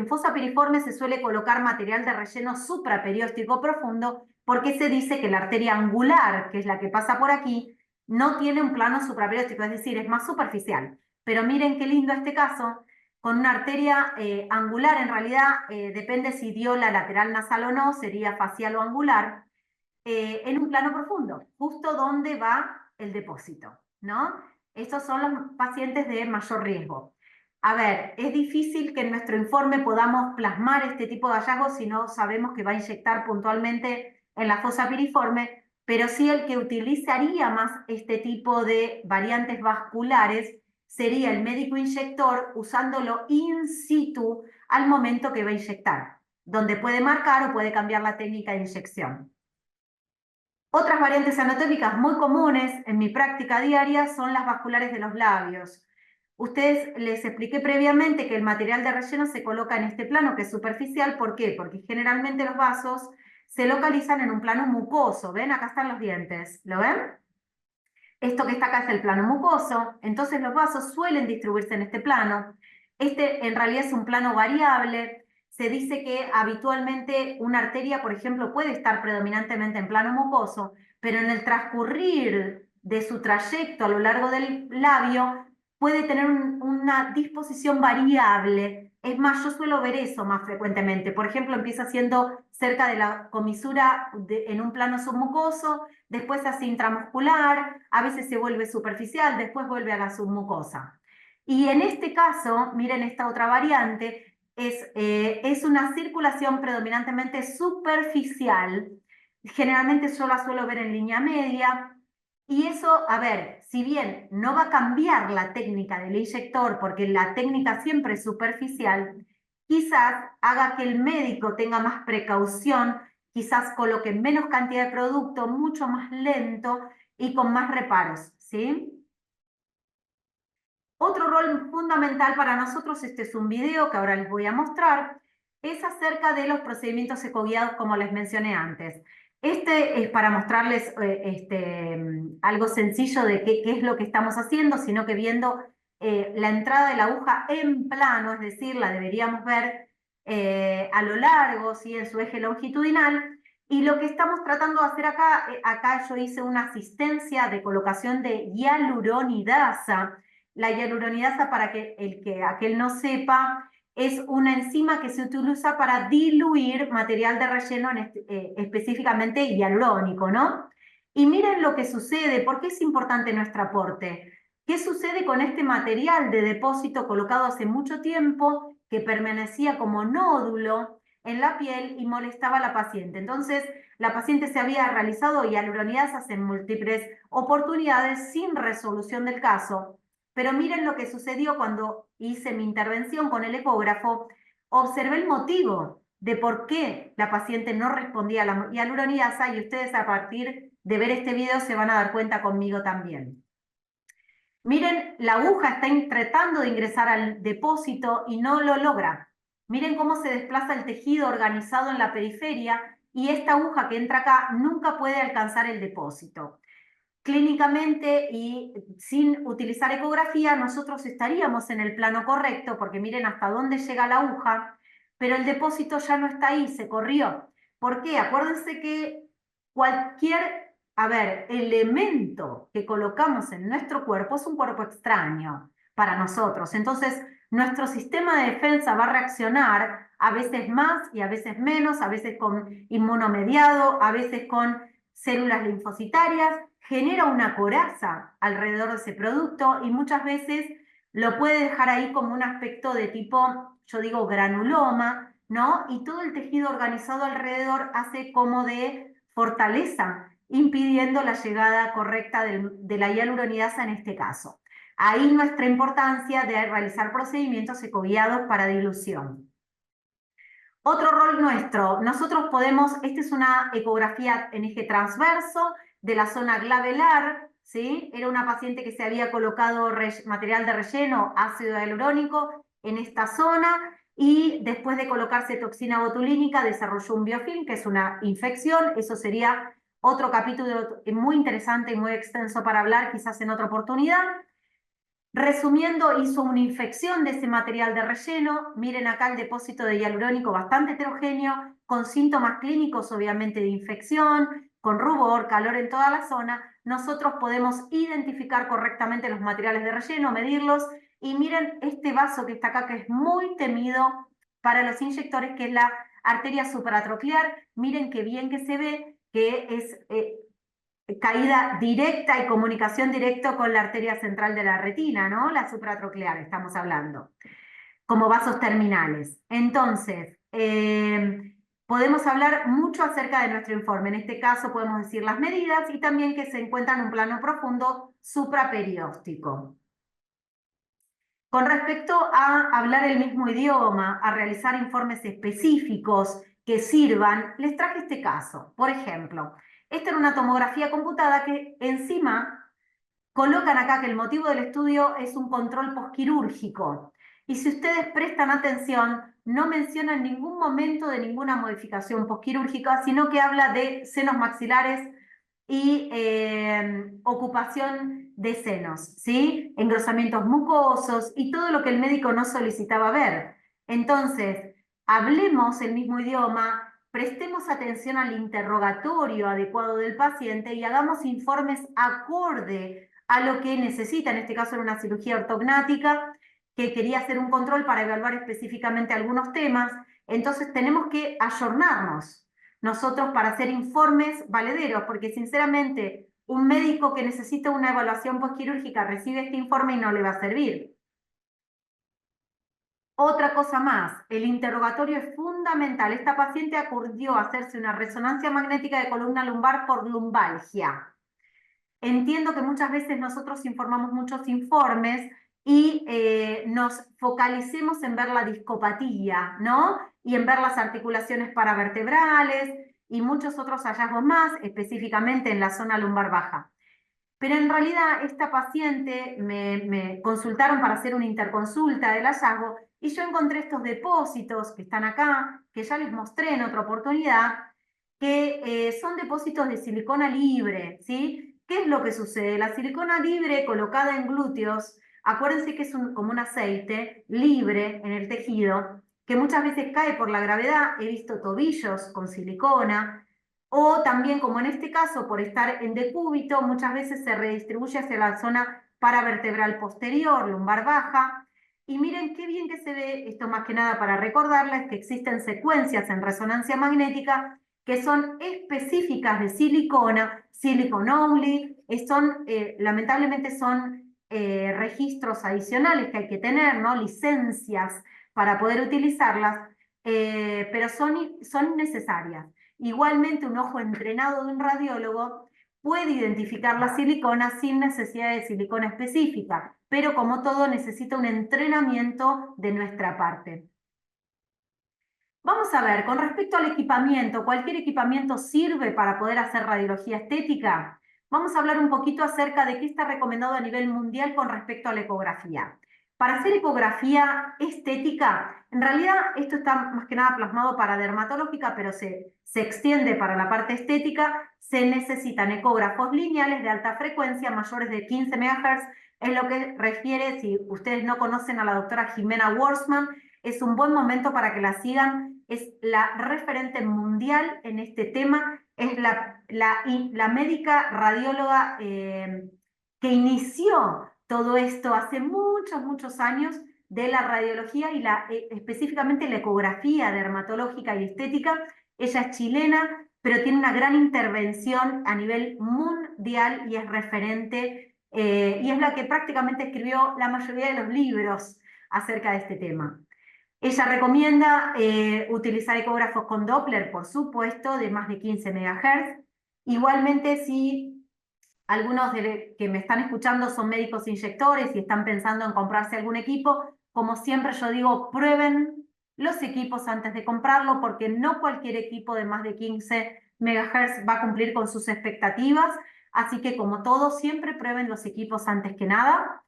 fosa piriforme se suele colocar material de relleno supraperióstico profundo porque se dice que la arteria angular, que es la que pasa por aquí, no tiene un plano supraperióstico, es decir, es más superficial. Pero miren qué lindo este caso, con una arteria angular, en realidad depende si dio la lateral nasal o no, sería facial o angular, en un plano profundo, justo donde va el depósito, ¿no? Estos son los pacientes de mayor riesgo. A ver, es difícil que en nuestro informe podamos plasmar este tipo de hallazgos si no sabemos que va a inyectar puntualmente en la fosa piriforme, pero sí el que utilizaría más este tipo de variantes vasculares sería el médico inyector usándolo in situ al momento que va a inyectar, donde puede marcar o puede cambiar la técnica de inyección. Otras variantes anatómicas muy comunes en mi práctica diaria son las vasculares de los labios. Ustedes les expliqué previamente que el material de relleno se coloca en este plano que es superficial. ¿Por qué? Porque generalmente los vasos se localizan en un plano mucoso. ¿Ven? Acá están los dientes. ¿Lo ven? Esto que está acá es el plano mucoso. Entonces los vasos suelen distribuirse en este plano. Este en realidad es un plano variable. Se dice que habitualmente una arteria, por ejemplo, puede estar predominantemente en plano mucoso, pero en el transcurrir de su trayecto a lo largo del labio puede tener una disposición variable. Es más, yo suelo ver eso más frecuentemente. Por ejemplo, empieza siendo cerca de la comisura en un plano submucoso, después hace intramuscular, a veces se vuelve superficial, después vuelve a la submucosa. Y en este caso, miren esta otra variante, es una circulación predominantemente superficial. Generalmente yo la suelo ver en línea media. Y eso, a ver, si bien no va a cambiar la técnica del inyector, porque la técnica siempre es superficial, quizás haga que el médico tenga más precaución, quizás coloque menos cantidad de producto, mucho más lento y con más reparos, ¿sí? Otro rol fundamental para nosotros, este es un video que ahora les voy a mostrar, es acerca de los procedimientos ecoguiados como les mencioné antes. Este es para mostrarles algo sencillo de qué es lo que estamos haciendo, sino que viendo la entrada de la aguja en plano, es decir, la deberíamos ver a lo largo, ¿sí? En su eje longitudinal. Y lo que estamos tratando de hacer acá, acá yo hice una asistencia de colocación de hialuronidasa. La hialuronidasa, para que aquel no sepa, es una enzima que se utiliza para diluir material de relleno, específicamente hialurónico, ¿no? Y miren lo que sucede, ¿por qué es importante nuestro aporte? ¿Qué sucede con este material de depósito colocado hace mucho tiempo que permanecía como nódulo en la piel y molestaba a la paciente? Entonces, la paciente se había realizado hialuronidasas en múltiples oportunidades sin resolución del caso. Pero miren lo que sucedió cuando hice mi intervención con el ecógrafo. Observé el motivo de por qué la paciente no respondía a la hialuronidasa y ustedes a partir de ver este video se van a dar cuenta conmigo también. Miren, la aguja está tratando de ingresar al depósito y no lo logra. Miren cómo se desplaza el tejido organizado en la periferia y esta aguja que entra acá nunca puede alcanzar el depósito. Clínicamente y sin utilizar ecografía, nosotros estaríamos en el plano correcto, porque miren hasta dónde llega la aguja, pero el depósito ya no está ahí, se corrió. ¿Por qué? Acuérdense que cualquier, elemento que colocamos en nuestro cuerpo es un cuerpo extraño para nosotros. Entonces, nuestro sistema de defensa va a reaccionar a veces más y a veces menos, a veces con inmunomediado, a veces con células linfocitarias, genera una coraza alrededor de ese producto y muchas veces lo puede dejar ahí como un aspecto de tipo, yo digo, granuloma, ¿no? Y todo el tejido organizado alrededor hace como de fortaleza, impidiendo la llegada correcta de la hialuronidasa en este caso. Ahí nuestra importancia de realizar procedimientos ecoguiados para dilución. Otro rol nuestro, nosotros podemos, esta es una ecografía en eje transverso de la zona glabelar, ¿sí? Era una paciente que se había colocado material de relleno, ácido hialurónico en esta zona y después de colocarse toxina botulínica desarrolló un biofilm, que es una infección. Eso sería otro capítulo muy interesante y muy extenso para hablar, quizás en otra oportunidad. Resumiendo, hizo una infección de ese material de relleno. Miren acá el depósito de hialurónico bastante heterogéneo, con síntomas clínicos obviamente de infección, con rubor, calor en toda la zona. Nosotros podemos identificar correctamente los materiales de relleno, medirlos, y miren este vaso que está acá, que es muy temido para los inyectores, que es la arteria supratroclear. Miren qué bien que se ve, que es caída directa y comunicación directa con la arteria central de la retina, ¿no? La supratroclear, estamos hablando, como vasos terminales. Entonces, podemos hablar mucho acerca de nuestro informe. En este caso podemos decir las medidas y también que se encuentra en un plano profundo supraperióstico. Con respecto a hablar el mismo idioma, a realizar informes específicos que sirvan, les traje este caso. Por ejemplo, esta era una tomografía computada que encima colocan acá que el motivo del estudio es un control posquirúrgico. Y si ustedes prestan atención, no menciona en ningún momento de ninguna modificación posquirúrgica, sino que habla de senos maxilares y ocupación de senos, ¿sí? Engrosamientos mucosos y todo lo que el médico no solicitaba ver. Entonces, hablemos el mismo idioma, prestemos atención al interrogatorio adecuado del paciente y hagamos informes acorde a lo que necesita. En este caso era una cirugía ortognática que quería hacer un control para evaluar específicamente algunos temas. Entonces tenemos que ayornarnos nosotros para hacer informes valederos, porque sinceramente un médico que necesita una evaluación postquirúrgica recibe este informe y no le va a servir. Otra cosa más, el interrogatorio es fundamental. Esta paciente acudió a hacerse una resonancia magnética de columna lumbar por lumbalgia. Entiendo que muchas veces nosotros informamos muchos informes y nos focalicemos en ver la discopatía, ¿no? Y en ver las articulaciones paravertebrales y muchos otros hallazgos más, específicamente en la zona lumbar baja. Pero en realidad esta paciente me consultaron para hacer una interconsulta del hallazgo y yo encontré estos depósitos que están acá, que ya les mostré en otra oportunidad, que son depósitos de silicona libre, ¿sí? ¿Qué es lo que sucede? La silicona libre colocada en glúteos, acuérdense que es como un aceite libre en el tejido, que muchas veces cae por la gravedad. He visto tobillos con silicona, o también, como en este caso, por estar en decúbito, muchas veces se redistribuye hacia la zona paravertebral posterior, lumbar baja. Y miren qué bien que se ve, esto más que nada para recordarles que existen secuencias en resonancia magnética que son específicas de silicona, silicon only, lamentablemente son registros adicionales que hay que tener, ¿no? Licencias para poder utilizarlas, pero son necesarias. Igualmente, un ojo entrenado de un radiólogo puede identificar la silicona sin necesidad de silicona específica, pero como todo necesita un entrenamiento de nuestra parte. Vamos a ver, con respecto al equipamiento, ¿cualquier equipamiento sirve para poder hacer radiología estética? Vamos a hablar un poquito acerca de qué está recomendado a nivel mundial con respecto a la ecografía. Para hacer ecografía estética, en realidad esto está más que nada plasmado para dermatológica, pero se extiende para la parte estética. Se necesitan ecógrafos lineales de alta frecuencia, mayores de 15 MHz, es lo que refiere, si ustedes no conocen a la doctora Jimena Worstman, es un buen momento para que la sigan. Es la referente mundial en este tema, es la médica radióloga que inició todo esto hace muchos, muchos años de la radiología y específicamente la ecografía dermatológica y estética. Ella es chilena, pero tiene una gran intervención a nivel mundial y es referente, y es la que prácticamente escribió la mayoría de los libros acerca de este tema. Ella recomienda utilizar ecógrafos con Doppler, por supuesto, de más de 15 MHz. Igualmente, si algunos que me están escuchando son médicos inyectores y están pensando en comprarse algún equipo, como siempre yo digo, prueben los equipos antes de comprarlo, porque no cualquier equipo de más de 15 MHz va a cumplir con sus expectativas. Así que, como todo, siempre prueben los equipos antes que nada.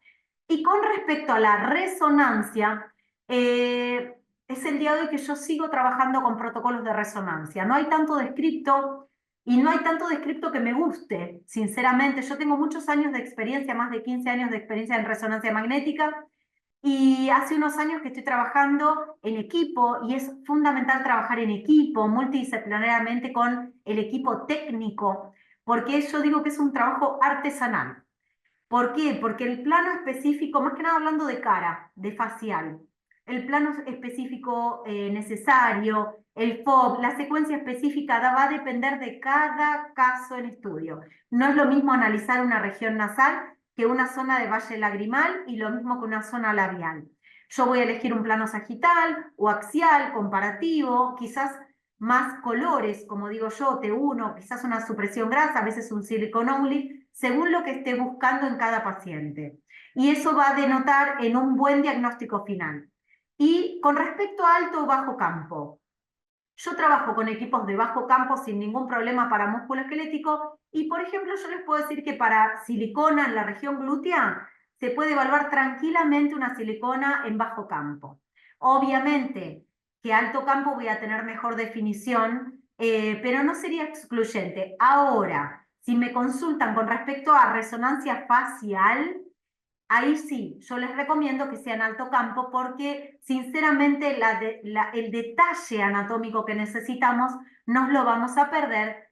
Y con respecto a la resonancia, es el día de hoy que yo sigo trabajando con protocolos de resonancia. No hay tanto descripto y no hay tanto descripto que me guste, sinceramente. Yo tengo muchos años de experiencia, más de 15 años de experiencia en resonancia magnética, y hace unos años que estoy trabajando en equipo, y es fundamental trabajar en equipo, multidisciplinariamente con el equipo técnico, porque yo digo que es un trabajo artesanal. ¿Por qué? Porque el plano específico, más que nada hablando de cara, de facial, el plano específico necesario, el FOB, la secuencia específica va a depender de cada caso en estudio. No es lo mismo analizar una región nasal que una zona de valle lagrimal, y lo mismo que una zona labial. Yo voy a elegir un plano sagital o axial, comparativo, quizás más colores, como digo yo, T1, quizás una supresión grasa, a veces un silicon only, según lo que esté buscando en cada paciente. Y eso va a denotar en un buen diagnóstico final. Y con respecto a alto o bajo campo, yo trabajo con equipos de bajo campo sin ningún problema para músculo esquelético, y por ejemplo yo les puedo decir que para silicona en la región glútea se puede evaluar tranquilamente una silicona en bajo campo. Obviamente que alto campo voy a tener mejor definición, pero no sería excluyente. Ahora, si me consultan con respecto a resonancia facial, ahí sí, yo les recomiendo que sea en alto campo, porque sinceramente el detalle anatómico que necesitamos nos lo vamos a perder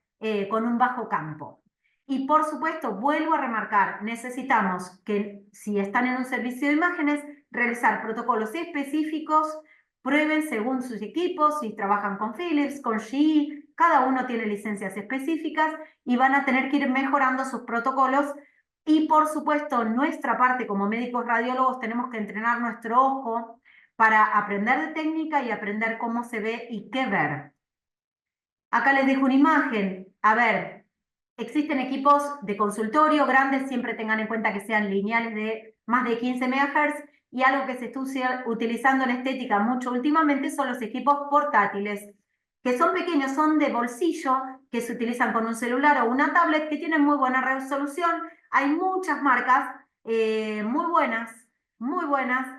con un bajo campo. Y por supuesto, vuelvo a remarcar, necesitamos que, si están en un servicio de imágenes, realizar protocolos específicos, prueben según sus equipos, si trabajan con Philips, con GE, cada uno tiene licencias específicas y van a tener que ir mejorando sus protocolos. Y por supuesto, nuestra parte como médicos radiólogos tenemos que entrenar nuestro ojo para aprender de técnica y aprender cómo se ve y qué ver. Acá les dejo una imagen. A ver, existen equipos de consultorio grandes, siempre tengan en cuenta que sean lineales de más de 15 MHz, y algo que se está utilizando en estética mucho últimamente son los equipos portátiles, que son pequeños, son de bolsillo, que se utilizan con un celular o una tablet, que tienen muy buena resolución. Hay muchas marcas muy buenas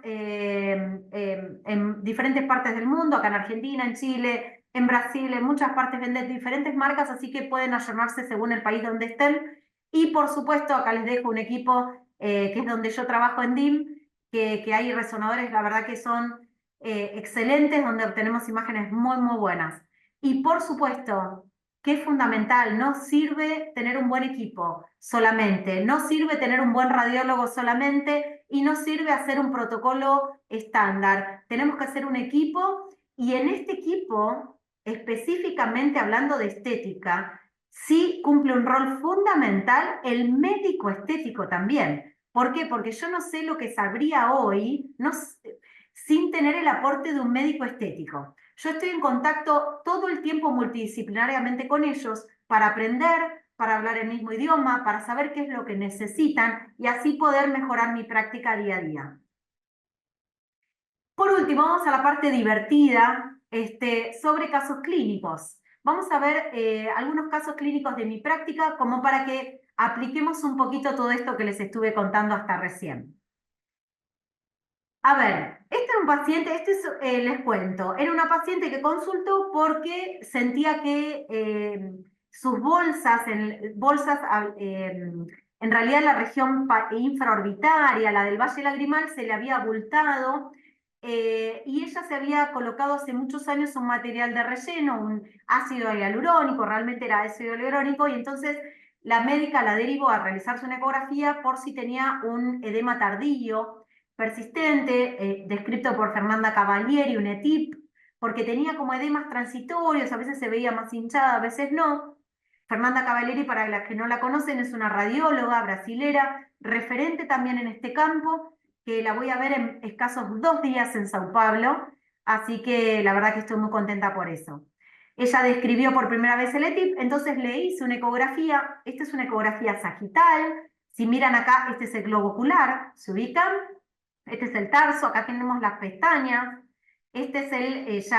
en diferentes partes del mundo, acá en Argentina, en Chile, En Brasil, en muchas partes venden diferentes marcas, así que pueden ayornarse según el país donde estén. Y por supuesto, acá les dejo un equipo que es donde yo trabajo en DIM, que hay resonadores, la verdad que son excelentes, donde obtenemos imágenes muy, muy buenas. Y por supuesto, que es fundamental, no sirve tener un buen equipo solamente, no sirve tener un buen radiólogo solamente y no sirve hacer un protocolo estándar. Tenemos que hacer un equipo y en este equipo, específicamente hablando de estética, sí cumple un rol fundamental el médico estético también. ¿Por qué? Porque yo no sé lo que sabría hoy no, sin tener el aporte de un médico estético. Yo estoy en contacto todo el tiempo multidisciplinariamente con ellos para aprender, para hablar el mismo idioma, para saber qué es lo que necesitan y así poder mejorar mi práctica día a día. Por último, vamos a la parte divertida sobre casos clínicos. Vamos a ver algunos casos clínicos de mi práctica como para que apliquemos un poquito todo esto que les estuve contando hasta recién. A ver, este era un paciente, les cuento, era una paciente que consultó porque sentía que sus en realidad la región infraorbitaria, la del valle lagrimal, se le había abultado y ella se había colocado hace muchos años un material de relleno, un ácido hialurónico, realmente era ácido hialurónico, y entonces la médica la derivó a realizarse una ecografía por si tenía un edema tardío persistente, descrito por Fernanda Cavalieri, un ETIP, porque tenía como edemas transitorios, a veces se veía más hinchada, a veces no. Fernanda Cavalieri, para las que no la conocen, es una radióloga brasilera, referente también en este campo, que la voy a ver en escasos 2 días en Sao Paulo, así que la verdad que estoy muy contenta por eso. Ella describió por primera vez el ETIP, entonces le hice una ecografía. Esta es una ecografía sagital. Si miran acá, este es el globo ocular, ¿se ubican? Este es el tarso, acá tenemos las pestañas. Este es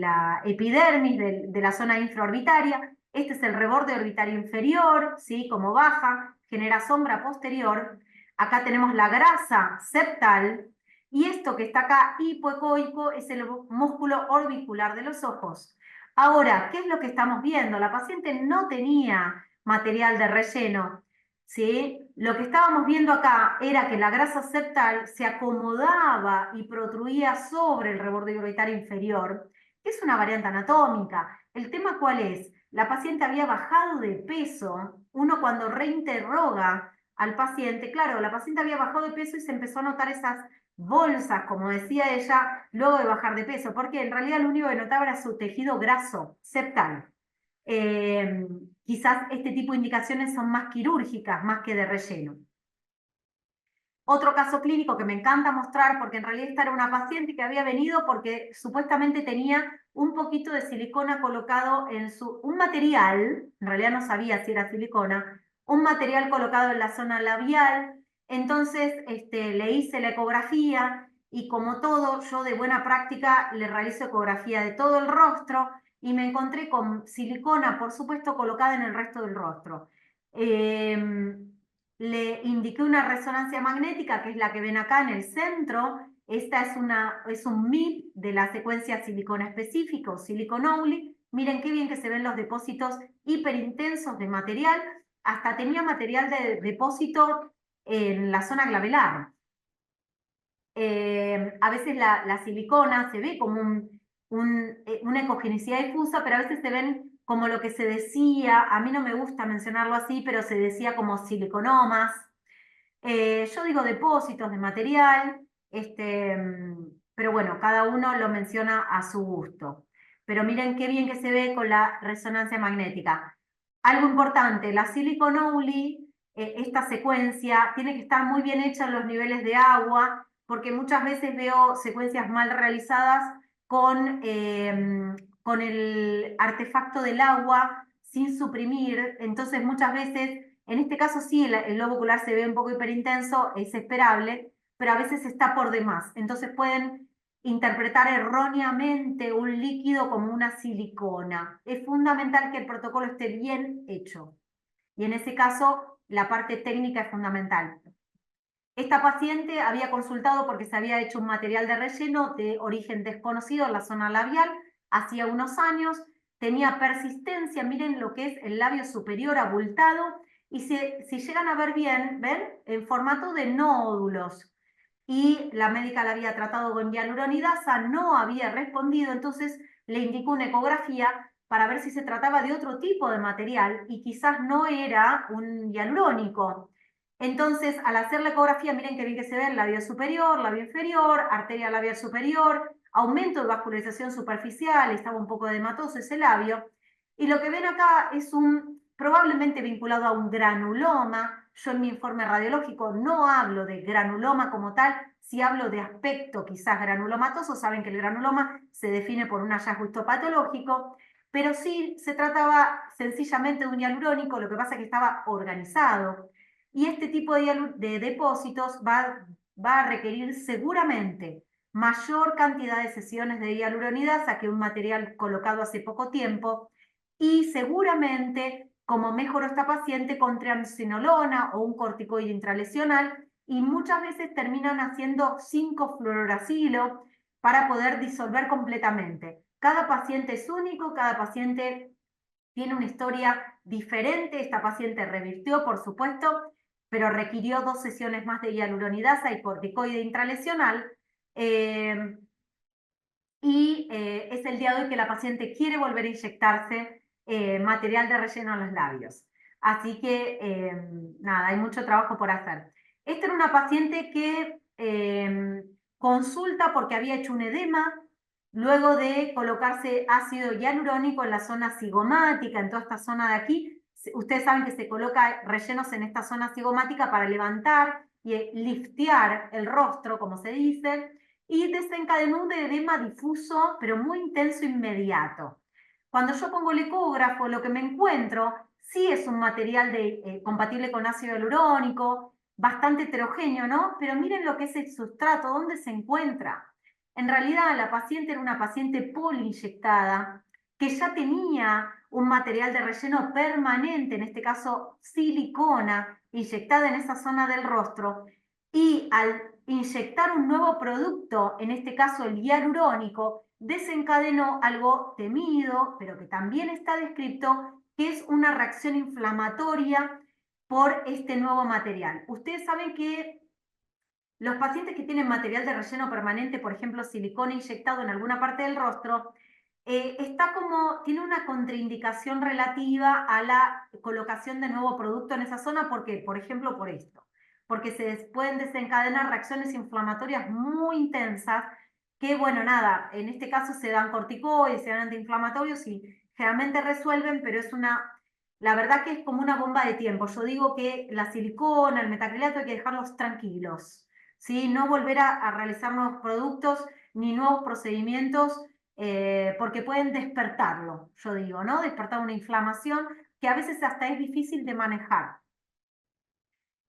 la epidermis de la zona infraorbitaria. Este es el reborde orbitario inferior, ¿sí? Como baja, genera sombra posterior. Acá tenemos la grasa septal. Y esto que está acá, hipoecoico, es el músculo orbicular de los ojos. Ahora, ¿qué es lo que estamos viendo? La paciente no tenía material de relleno, ¿sí? Lo que estábamos viendo acá era que la grasa septal se acomodaba y protruía sobre el reborde orbitario inferior, que es una variante anatómica. ¿El tema cuál es? La paciente había bajado de peso. Uno cuando reinterroga al paciente, claro, la paciente había bajado de peso y se empezó a notar esas bolsas, como decía ella, luego de bajar de peso, porque en realidad lo único que notaba era su tejido graso septal. Quizás este tipo de indicaciones son más quirúrgicas, más que de relleno. Otro caso clínico que me encanta mostrar, porque en realidad esta era una paciente que había venido porque supuestamente tenía un poquito de silicona colocado en un material, en realidad no sabía si era silicona, un material colocado en la zona labial. Entonces le hice la ecografía y como todo, yo de buena práctica le realizo ecografía de todo el rostro y me encontré con silicona, por supuesto, colocada en el resto del rostro. Le indiqué una resonancia magnética, que es la que ven acá en el centro. Esta es un MIP de la secuencia silicona específica o silicon-only. Miren qué bien que se ven los depósitos hiperintensos de material. Hasta tenía material de depósito en la zona glabelar. A veces la silicona se ve como una ecogenicidad difusa, pero a veces se ven como lo que se decía, a mí no me gusta mencionarlo así, pero se decía como siliconomas. Yo digo depósitos de material, pero bueno, cada uno lo menciona a su gusto. Pero miren qué bien que se ve con la resonancia magnética. Algo importante, la silicon only, esta secuencia, tiene que estar muy bien hecha en los niveles de agua, porque muchas veces veo secuencias mal realizadas con el artefacto del agua sin suprimir. Entonces muchas veces, en este caso sí, el lobo ocular se ve un poco hiperintenso, es esperable, pero a veces está por demás. Entonces pueden interpretar erróneamente un líquido como una silicona. Es fundamental que el protocolo esté bien hecho. Y en ese caso, la parte técnica es fundamental. Esta paciente había consultado porque se había hecho un material de relleno de origen desconocido en la zona labial. hacía unos años, tenía persistencia, miren lo que es el labio superior abultado, y si llegan a ver bien, ¿ven? En formato de nódulos. Y la médica la había tratado con hialuronidasa, no había respondido, entonces le indicó una ecografía para ver si se trataba de otro tipo de material y quizás no era un hialurónico. Entonces, al hacer la ecografía, miren qué bien que se ve el labio superior, labio inferior, arteria labial superior, aumento de vascularización superficial, estaba un poco edematoso ese labio. Y lo que ven acá es probablemente vinculado a un granuloma. Yo en mi informe radiológico no hablo de granuloma como tal, si hablo de aspecto quizás granulomatoso. Saben que el granuloma se define por un hallazgo histopatológico, pero sí se trataba sencillamente de un hialurónico, lo que pasa es que estaba organizado. Y este tipo de depósitos va a requerir seguramente mayor cantidad de sesiones de hialuronidasa que un material colocado hace poco tiempo, y seguramente, como mejoró esta paciente, con triamcinolona o un corticoide intralesional, y muchas veces terminan haciendo 5-fluoruracilo para poder disolver completamente. Cada paciente es único, cada paciente tiene una historia diferente. Esta paciente revirtió, por supuesto, pero requirió 2 sesiones más de hialuronidasa y corticoide intralesional. Es el día de hoy que la paciente quiere volver a inyectarse material de relleno en los labios. Así que, nada, hay mucho trabajo por hacer. Esta era una paciente que consulta porque había hecho un edema luego de colocarse ácido hialurónico en la zona cigomática, en toda esta zona de aquí. Ustedes saben que se coloca rellenos en esta zona cigomática para levantar y liftear el rostro, como se dice, y desencadenó un edema difuso, pero muy intenso, inmediato. Cuando yo pongo el ecógrafo, lo que me encuentro sí es un material compatible con ácido hialurónico, bastante heterogéneo, ¿no? Pero miren lo que es el sustrato, dónde se encuentra. En realidad, la paciente era una paciente poliinyectada que ya tenía un material de relleno permanente, en este caso silicona, inyectada en esa zona del rostro, y al inyectar un nuevo producto, en este caso el hialurónico, desencadenó algo temido, pero que también está descrito, que es una reacción inflamatoria por este nuevo material. Ustedes saben que los pacientes que tienen material de relleno permanente, por ejemplo, silicona inyectado en alguna parte del rostro, tiene una contraindicación relativa a la colocación de nuevo producto en esa zona. ¿Por qué? Por ejemplo, por esto. Porque se pueden desencadenar reacciones inflamatorias muy intensas que, bueno, nada, en este caso se dan corticoides, se dan antiinflamatorios y generalmente resuelven, pero la verdad que es como una bomba de tiempo. Yo digo que la silicona, el metacrilato hay que dejarlos tranquilos, ¿sí? No volver a realizar nuevos productos ni nuevos procedimientos, porque pueden despertarlo, yo digo, ¿no? Despertar una inflamación que a veces hasta es difícil de manejar.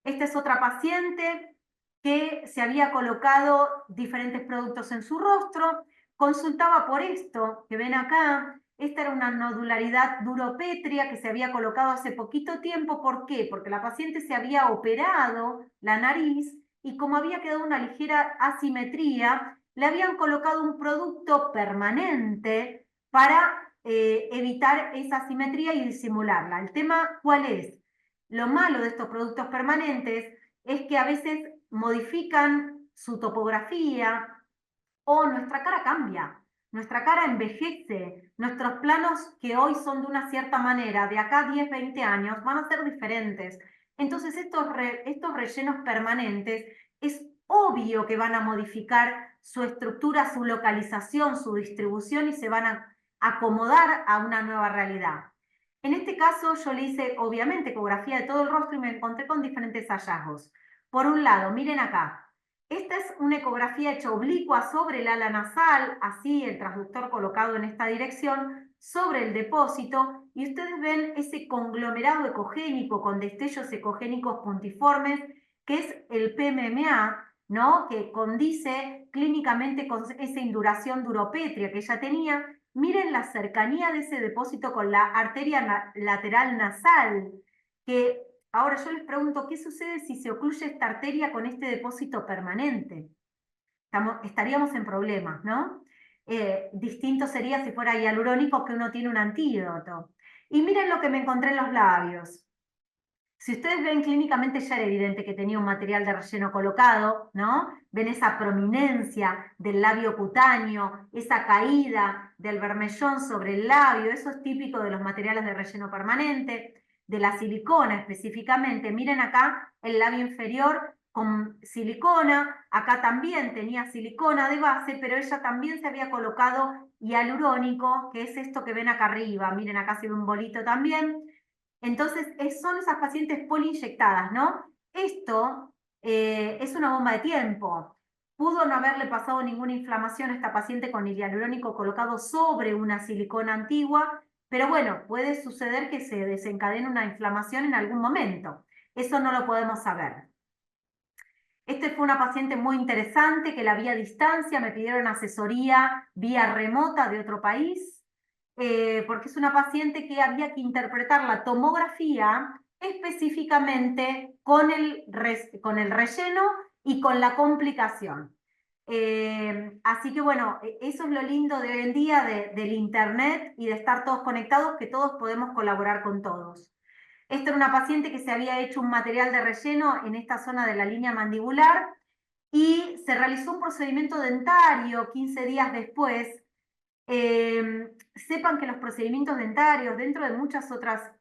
Esta es otra paciente que se había colocado diferentes productos en su rostro, consultaba por esto que ven acá. Esta era una nodularidad duropétrea que se había colocado hace poquito tiempo. ¿Por qué? Porque la paciente se había operado la nariz y como había quedado una ligera asimetría, le habían colocado un producto permanente para evitar esa asimetría y disimularla. ¿El tema cuál es? Lo malo de estos productos permanentes es que a veces modifican su topografía o nuestra cara cambia, nuestra cara envejece, nuestros planos que hoy son de una cierta manera, de acá a 10, 20 años, van a ser diferentes. Entonces estos rellenos permanentes es obvio que van a modificar su estructura, su localización, su distribución y se van a acomodar a una nueva realidad. En este caso yo le hice obviamente ecografía de todo el rostro y me encontré con diferentes hallazgos. Por un lado, miren acá, esta es una ecografía hecha oblicua sobre el ala nasal, así el transductor colocado en esta dirección, sobre el depósito, y ustedes ven ese conglomerado ecogénico con destellos ecogénicos puntiformes, que es el PMMA, ¿no? Que condice clínicamente con esa induración duropétrea que ella tenía. Miren la cercanía de ese depósito con la arteria lateral nasal, que ahora yo les pregunto, ¿qué sucede si se ocluye esta arteria con este depósito permanente? Estaríamos en problemas, ¿no? distinto sería si fuera hialurónico, que uno tiene un antídoto. Y miren lo que me encontré en los labios. Si ustedes ven clínicamente, ya era evidente que tenía un material de relleno colocado, ¿no? Ven esa prominencia del labio cutáneo, esa caída del bermellón sobre el labio, eso es típico de los materiales de relleno permanente, de la silicona específicamente. Miren acá el labio inferior con silicona, acá también tenía silicona de base, pero ella también se había colocado hialurónico, que es esto que ven acá arriba. Miren, acá se ve un bolito también. Entonces, son esas pacientes poliinyectadas, ¿no? Esto es una bomba de tiempo. Pudo no haberle pasado ninguna inflamación a esta paciente con el hialurónico colocado sobre una silicona antigua, pero bueno, puede suceder que se desencadene una inflamación en algún momento. Eso no lo podemos saber. Este fue una paciente muy interesante que la vi a distancia, me pidieron asesoría vía remota de otro país, porque es una paciente que había que interpretar la tomografía específicamente con el relleno y con la complicación. Así que bueno, eso es lo lindo de hoy en día del internet y de estar todos conectados, que todos podemos colaborar con todos. Esta era una paciente que se había hecho un material de relleno en esta zona de la línea mandibular y se realizó un procedimiento dentario 15 días después. Sepan que los procedimientos dentarios, dentro de muchas otras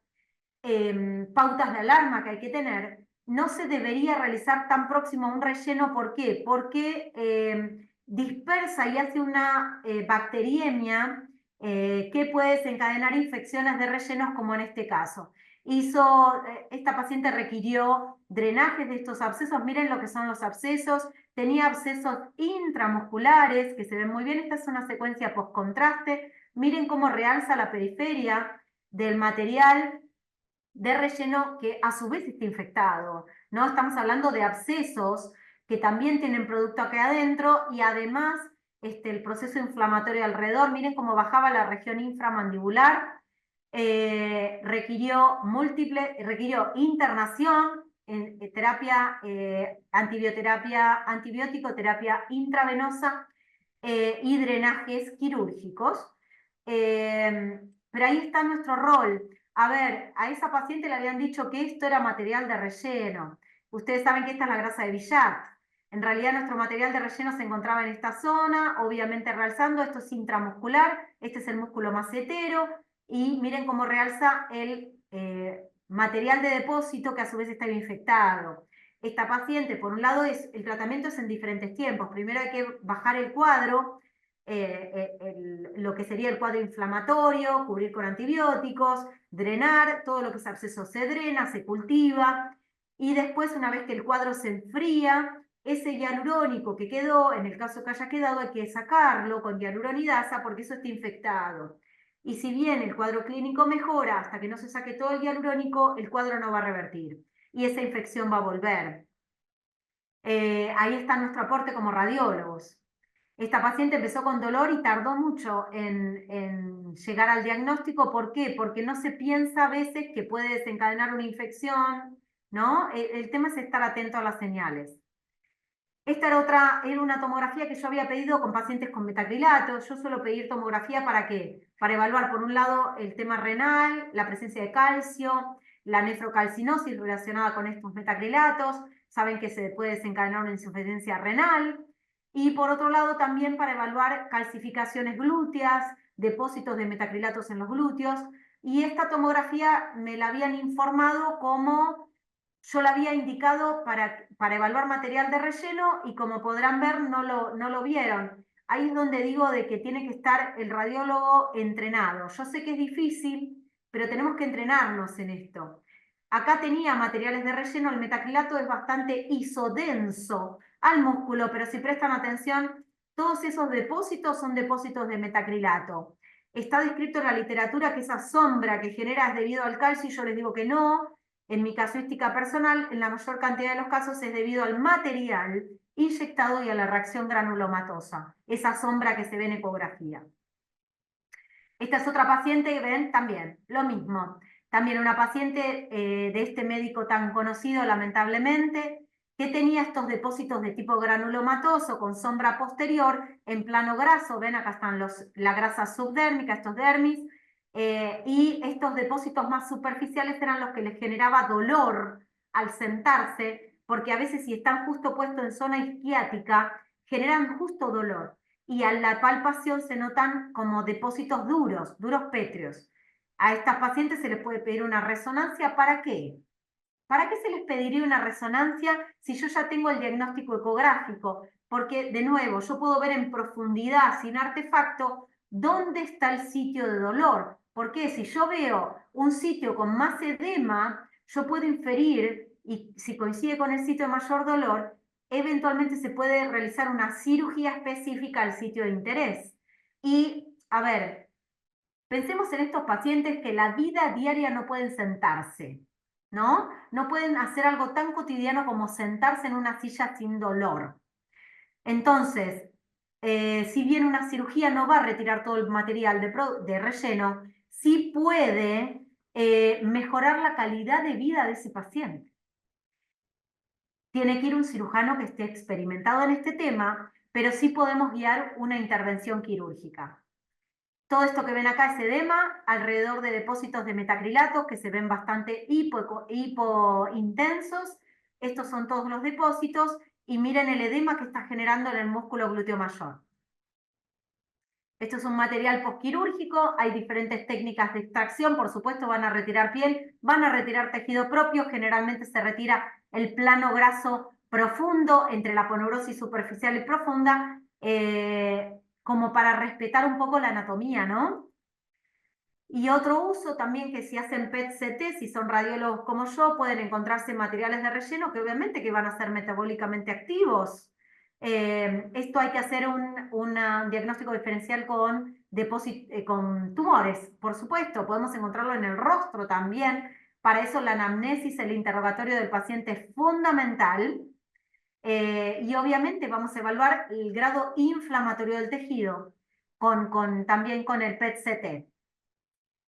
pautas de alarma que hay que tener, no se debería realizar tan próximo a un relleno. ¿Por qué? Porque dispersa y hace una bacteriemia que puede desencadenar infecciones de rellenos, como en este caso. Esta paciente requirió drenajes de estos abscesos. Miren lo que son los abscesos. Tenía abscesos intramusculares que se ven muy bien. Esta es una secuencia post-contraste. Miren cómo realza la periferia del material de relleno que a su vez está infectado, ¿no? Estamos hablando de abscesos que también tienen producto acá adentro y además el proceso inflamatorio alrededor. Miren cómo bajaba la región inframandibular. Requirió internación en terapia, antibiótico, terapia intravenosa y drenajes quirúrgicos. Pero ahí está nuestro rol. A ver, a esa paciente le habían dicho que esto era material de relleno. Ustedes saben que esta es la grasa de Villat. En realidad nuestro material de relleno se encontraba en esta zona, obviamente realzando. Esto es intramuscular, este es el músculo macetero, y miren cómo realza el material de depósito que a su vez está infectado. Esta paciente, por un lado, el tratamiento es en diferentes tiempos. Primero hay que bajar el cuadro, lo que sería el cuadro inflamatorio, cubrir con antibióticos, drenar, todo lo que es absceso se drena, se cultiva, y después, una vez que el cuadro se enfría, ese hialurónico que quedó, en el caso que haya quedado, hay que sacarlo con hialuronidasa porque eso está infectado. Y si bien el cuadro clínico mejora, hasta que no se saque todo el hialurónico, el cuadro no va a revertir y esa infección va a volver. Ahí está nuestro aporte como radiólogos. Esta paciente empezó con dolor y tardó mucho en llegar al diagnóstico. ¿Por qué? Porque no se piensa a veces que puede desencadenar una infección, ¿no? El tema es estar atento a las señales. Esta era una tomografía que yo había pedido con pacientes con metacrilato. Yo suelo pedir tomografía ¿para qué? Para evaluar, por un lado, el tema renal, la presencia de calcio, la nefrocalcinosis relacionada con estos metacrilatos. Saben que se puede desencadenar una insuficiencia renal. Y por otro lado, también para evaluar calcificaciones glúteas, depósitos de metacrilatos en los glúteos. Y esta tomografía me la habían informado como yo la había indicado para evaluar material de relleno y, como podrán ver, no lo vieron. Ahí es donde digo de que tiene que estar el radiólogo entrenado. Yo sé que es difícil, pero tenemos que entrenarnos en esto. Acá tenía materiales de relleno, el metacrilato es bastante isodenso al músculo, pero si prestan atención, todos esos depósitos son depósitos de metacrilato. Está descrito en la literatura que esa sombra que genera es debido al calcio, y yo les digo que no. En mi casuística personal, en la mayor cantidad de los casos es debido al material inyectado y a la reacción granulomatosa, esa sombra que se ve en ecografía. Esta es otra paciente que ven también, lo mismo. También una paciente de este médico tan conocido, lamentablemente, que tenía estos depósitos de tipo granulomatoso con sombra posterior en plano graso. Ven, acá están la grasa subdérmica, estos dermis, y estos depósitos más superficiales eran los que les generaba dolor al sentarse, porque a veces si están justo puestos en zona isquiática, generan justo dolor. Y a la palpación se notan como depósitos duros, duros pétreos. A estas pacientes se les puede pedir una resonancia. ¿Para qué? ¿Para qué se les pediría una resonancia si yo ya tengo el diagnóstico ecográfico? Porque, de nuevo, yo puedo ver en profundidad, sin artefacto, dónde está el sitio de dolor. Porque si yo veo un sitio con más edema, yo puedo inferir, y si coincide con el sitio de mayor dolor, eventualmente se puede realizar una cirugía específica al sitio de interés. Y, a ver, pensemos en estos pacientes que la vida diaria no pueden sentarse, ¿no? No pueden hacer algo tan cotidiano como sentarse en una silla sin dolor. Entonces, si bien una cirugía no va a retirar todo el material de relleno, sí puede mejorar la calidad de vida de ese paciente. Tiene que ir un cirujano que esté experimentado en este tema, pero sí podemos guiar una intervención quirúrgica. Todo esto que ven acá es edema, alrededor de depósitos de metacrilatos que se ven bastante hipointensos. Estos son todos los depósitos y miren el edema que está generando en el músculo glúteo mayor. Esto es un material postquirúrgico, hay diferentes técnicas de extracción, por supuesto van a retirar piel, van a retirar tejido propio, generalmente se retira el plano graso profundo entre la aponeurosis superficial y profunda, como para respetar un poco la anatomía, ¿no? Y otro uso también que si hacen PET-CT, si son radiólogos como yo, pueden encontrarse materiales de relleno que obviamente que van a ser metabólicamente activos. Esto hay que hacer un diagnóstico diferencial con tumores, por supuesto. Podemos encontrarlo en el rostro también. Para eso la anamnesis, el interrogatorio del paciente es fundamental. Y obviamente vamos a evaluar el grado inflamatorio del tejido también con el PET-CT.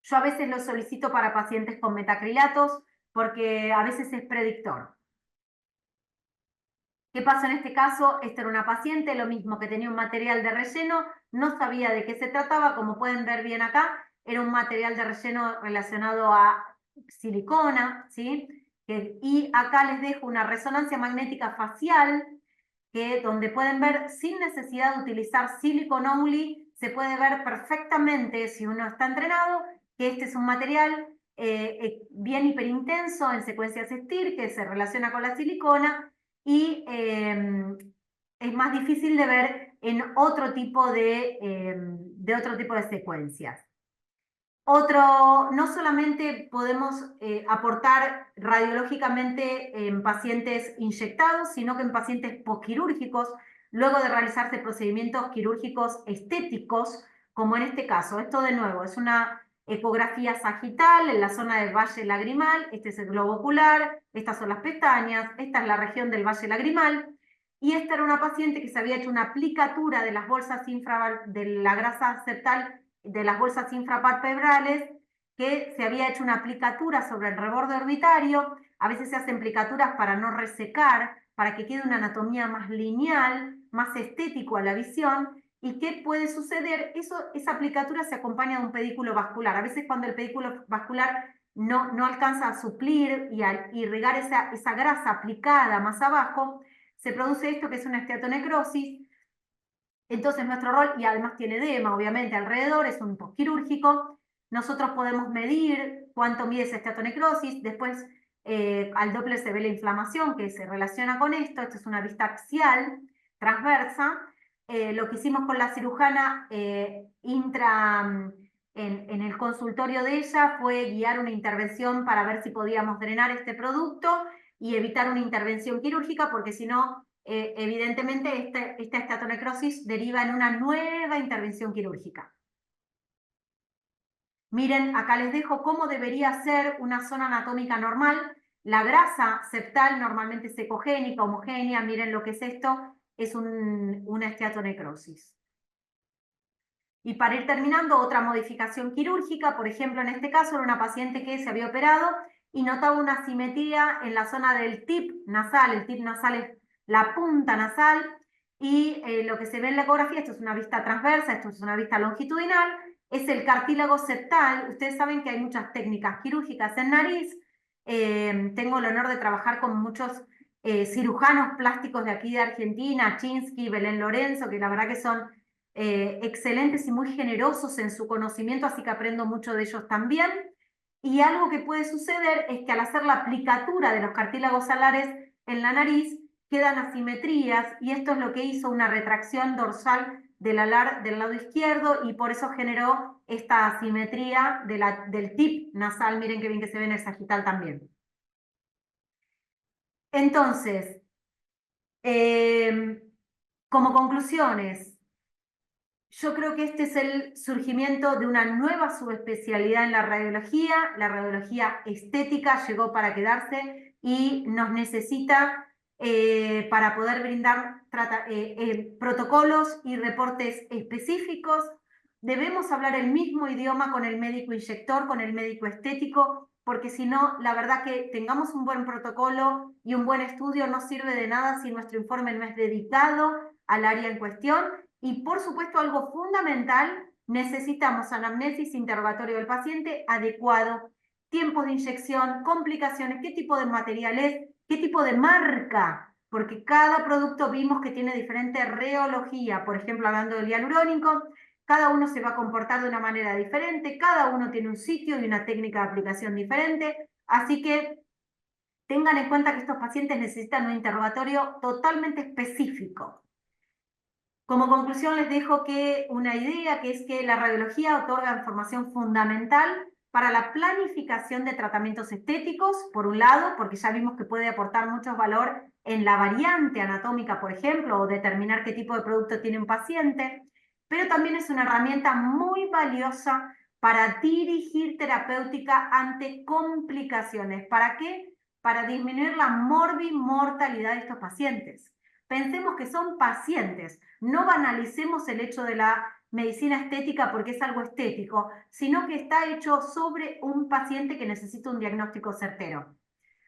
Yo a veces lo solicito para pacientes con metacrilatos porque a veces es predictor. ¿Qué pasó en este caso? Esta era una paciente, lo mismo, que tenía un material de relleno, no sabía de qué se trataba, como pueden ver bien acá, era un material de relleno relacionado a silicona, ¿sí? Y acá les dejo una resonancia magnética facial, donde pueden ver, sin necesidad de utilizar silicone only, se puede ver perfectamente, si uno está entrenado, que este es un material bien hiperintenso en secuencias STIR, que se relaciona con la silicona, y es más difícil de ver en otro tipo de secuencias. No solamente podemos aportar radiológicamente en pacientes inyectados, sino que en pacientes postquirúrgicos, luego de realizarse procedimientos quirúrgicos estéticos, como en este caso. Esto de nuevo es una ecografía sagital en la zona del valle lagrimal, este es el globo ocular, estas son las pestañas, esta es la región del valle lagrimal, y esta era una paciente que se había hecho una aplicatura de las bolsas de la grasa septal de las bolsas infrapalpebrales, que se había hecho una aplicatura sobre el reborde orbitario. A veces se hacen aplicaturas para no resecar, para que quede una anatomía más lineal, más estético a la visión. ¿Y qué puede suceder? Esa aplicatura se acompaña de un pedículo vascular. A veces cuando el pedículo vascular no alcanza a suplir y a irrigar esa grasa aplicada más abajo, se produce esto que es una esteatonecrosis. Entonces nuestro rol, y además tiene edema obviamente alrededor, es un postquirúrgico, nosotros podemos medir cuánto mide esa esteatonecrosis, después al Doppler se ve la inflamación que se relaciona con esto es una vista axial, transversa. Lo que hicimos con la cirujana en el consultorio de ella fue guiar una intervención para ver si podíamos drenar este producto y evitar una intervención quirúrgica, porque si no, evidentemente esta esteatonecrosis deriva en una nueva intervención quirúrgica. Miren, acá les dejo cómo debería ser una zona anatómica normal. La grasa septal normalmente es ecogénica, homogénea. Miren lo que es esto, es una esteatonecrosis. Y para ir terminando, otra modificación quirúrgica, por ejemplo, en este caso era una paciente que se había operado y notaba una simetría en la zona del tip nasal. El tip nasal es la punta nasal, y lo que se ve en la ecografía, esto es una vista transversa, esto es una vista longitudinal, es el cartílago septal. Ustedes saben que hay muchas técnicas quirúrgicas en nariz. Tengo el honor de trabajar con muchos cirujanos plásticos de aquí de Argentina, Chinsky, Belén Lorenzo, que la verdad que son excelentes y muy generosos en su conocimiento, así que aprendo mucho de ellos también. Y algo que puede suceder es que al hacer la aplicatura de los cartílagos alares en la nariz, quedan asimetrías, y esto es lo que hizo una retracción dorsal del alar del lado izquierdo, y por eso generó esta asimetría del tip nasal. Miren qué bien que se ve en el sagital también. Entonces, como conclusiones, yo creo que este es el surgimiento de una nueva subespecialidad en la radiología. La radiología estética llegó para quedarse y nos necesita para poder brindar protocolos y reportes específicos. Debemos hablar el mismo idioma con el médico inyector, con el médico estético, porque si no, la verdad que tengamos un buen protocolo y un buen estudio no sirve de nada si nuestro informe no es dedicado al área en cuestión. Y por supuesto, algo fundamental, necesitamos anamnesis, interrogatorio del paciente adecuado, tiempos de inyección, complicaciones, qué tipo de material es, qué tipo de marca, porque cada producto vimos que tiene diferente reología. Por ejemplo, hablando del hialurónico, cada uno se va a comportar de una manera diferente, cada uno tiene un sitio y una técnica de aplicación diferente, así que tengan en cuenta que estos pacientes necesitan un interrogatorio totalmente específico. Como conclusión les dejo que una idea, que es que la radiología otorga información fundamental para la planificación de tratamientos estéticos, por un lado, porque ya vimos que puede aportar mucho valor en la variante anatómica, por ejemplo, o determinar qué tipo de producto tiene un paciente, pero también es una herramienta muy valiosa para dirigir terapéutica ante complicaciones. ¿Para qué? Para disminuir la morbimortalidad de estos pacientes. Pensemos que son pacientes, no banalicemos el hecho de la medicina estética porque es algo estético, sino que está hecho sobre un paciente que necesita un diagnóstico certero.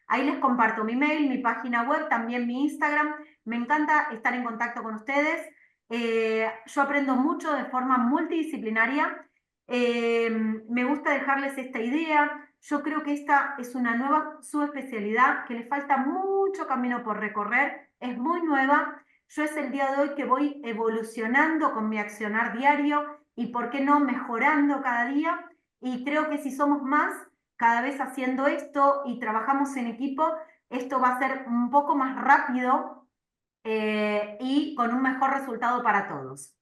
Ahí les comparto mi mail, mi página web, también mi Instagram. Me encanta estar en contacto con ustedes. Yo aprendo mucho de forma multidisciplinaria. Me gusta dejarles esta idea. Yo creo que esta es una nueva subespecialidad que le falta mucho camino por recorrer. Es muy nueva. Yo es el día de hoy que voy evolucionando con mi accionar diario y, ¿por qué no, mejorando cada día? Y creo que si somos más, cada vez haciendo esto y trabajamos en equipo, esto va a ser un poco más rápido y con un mejor resultado para todos.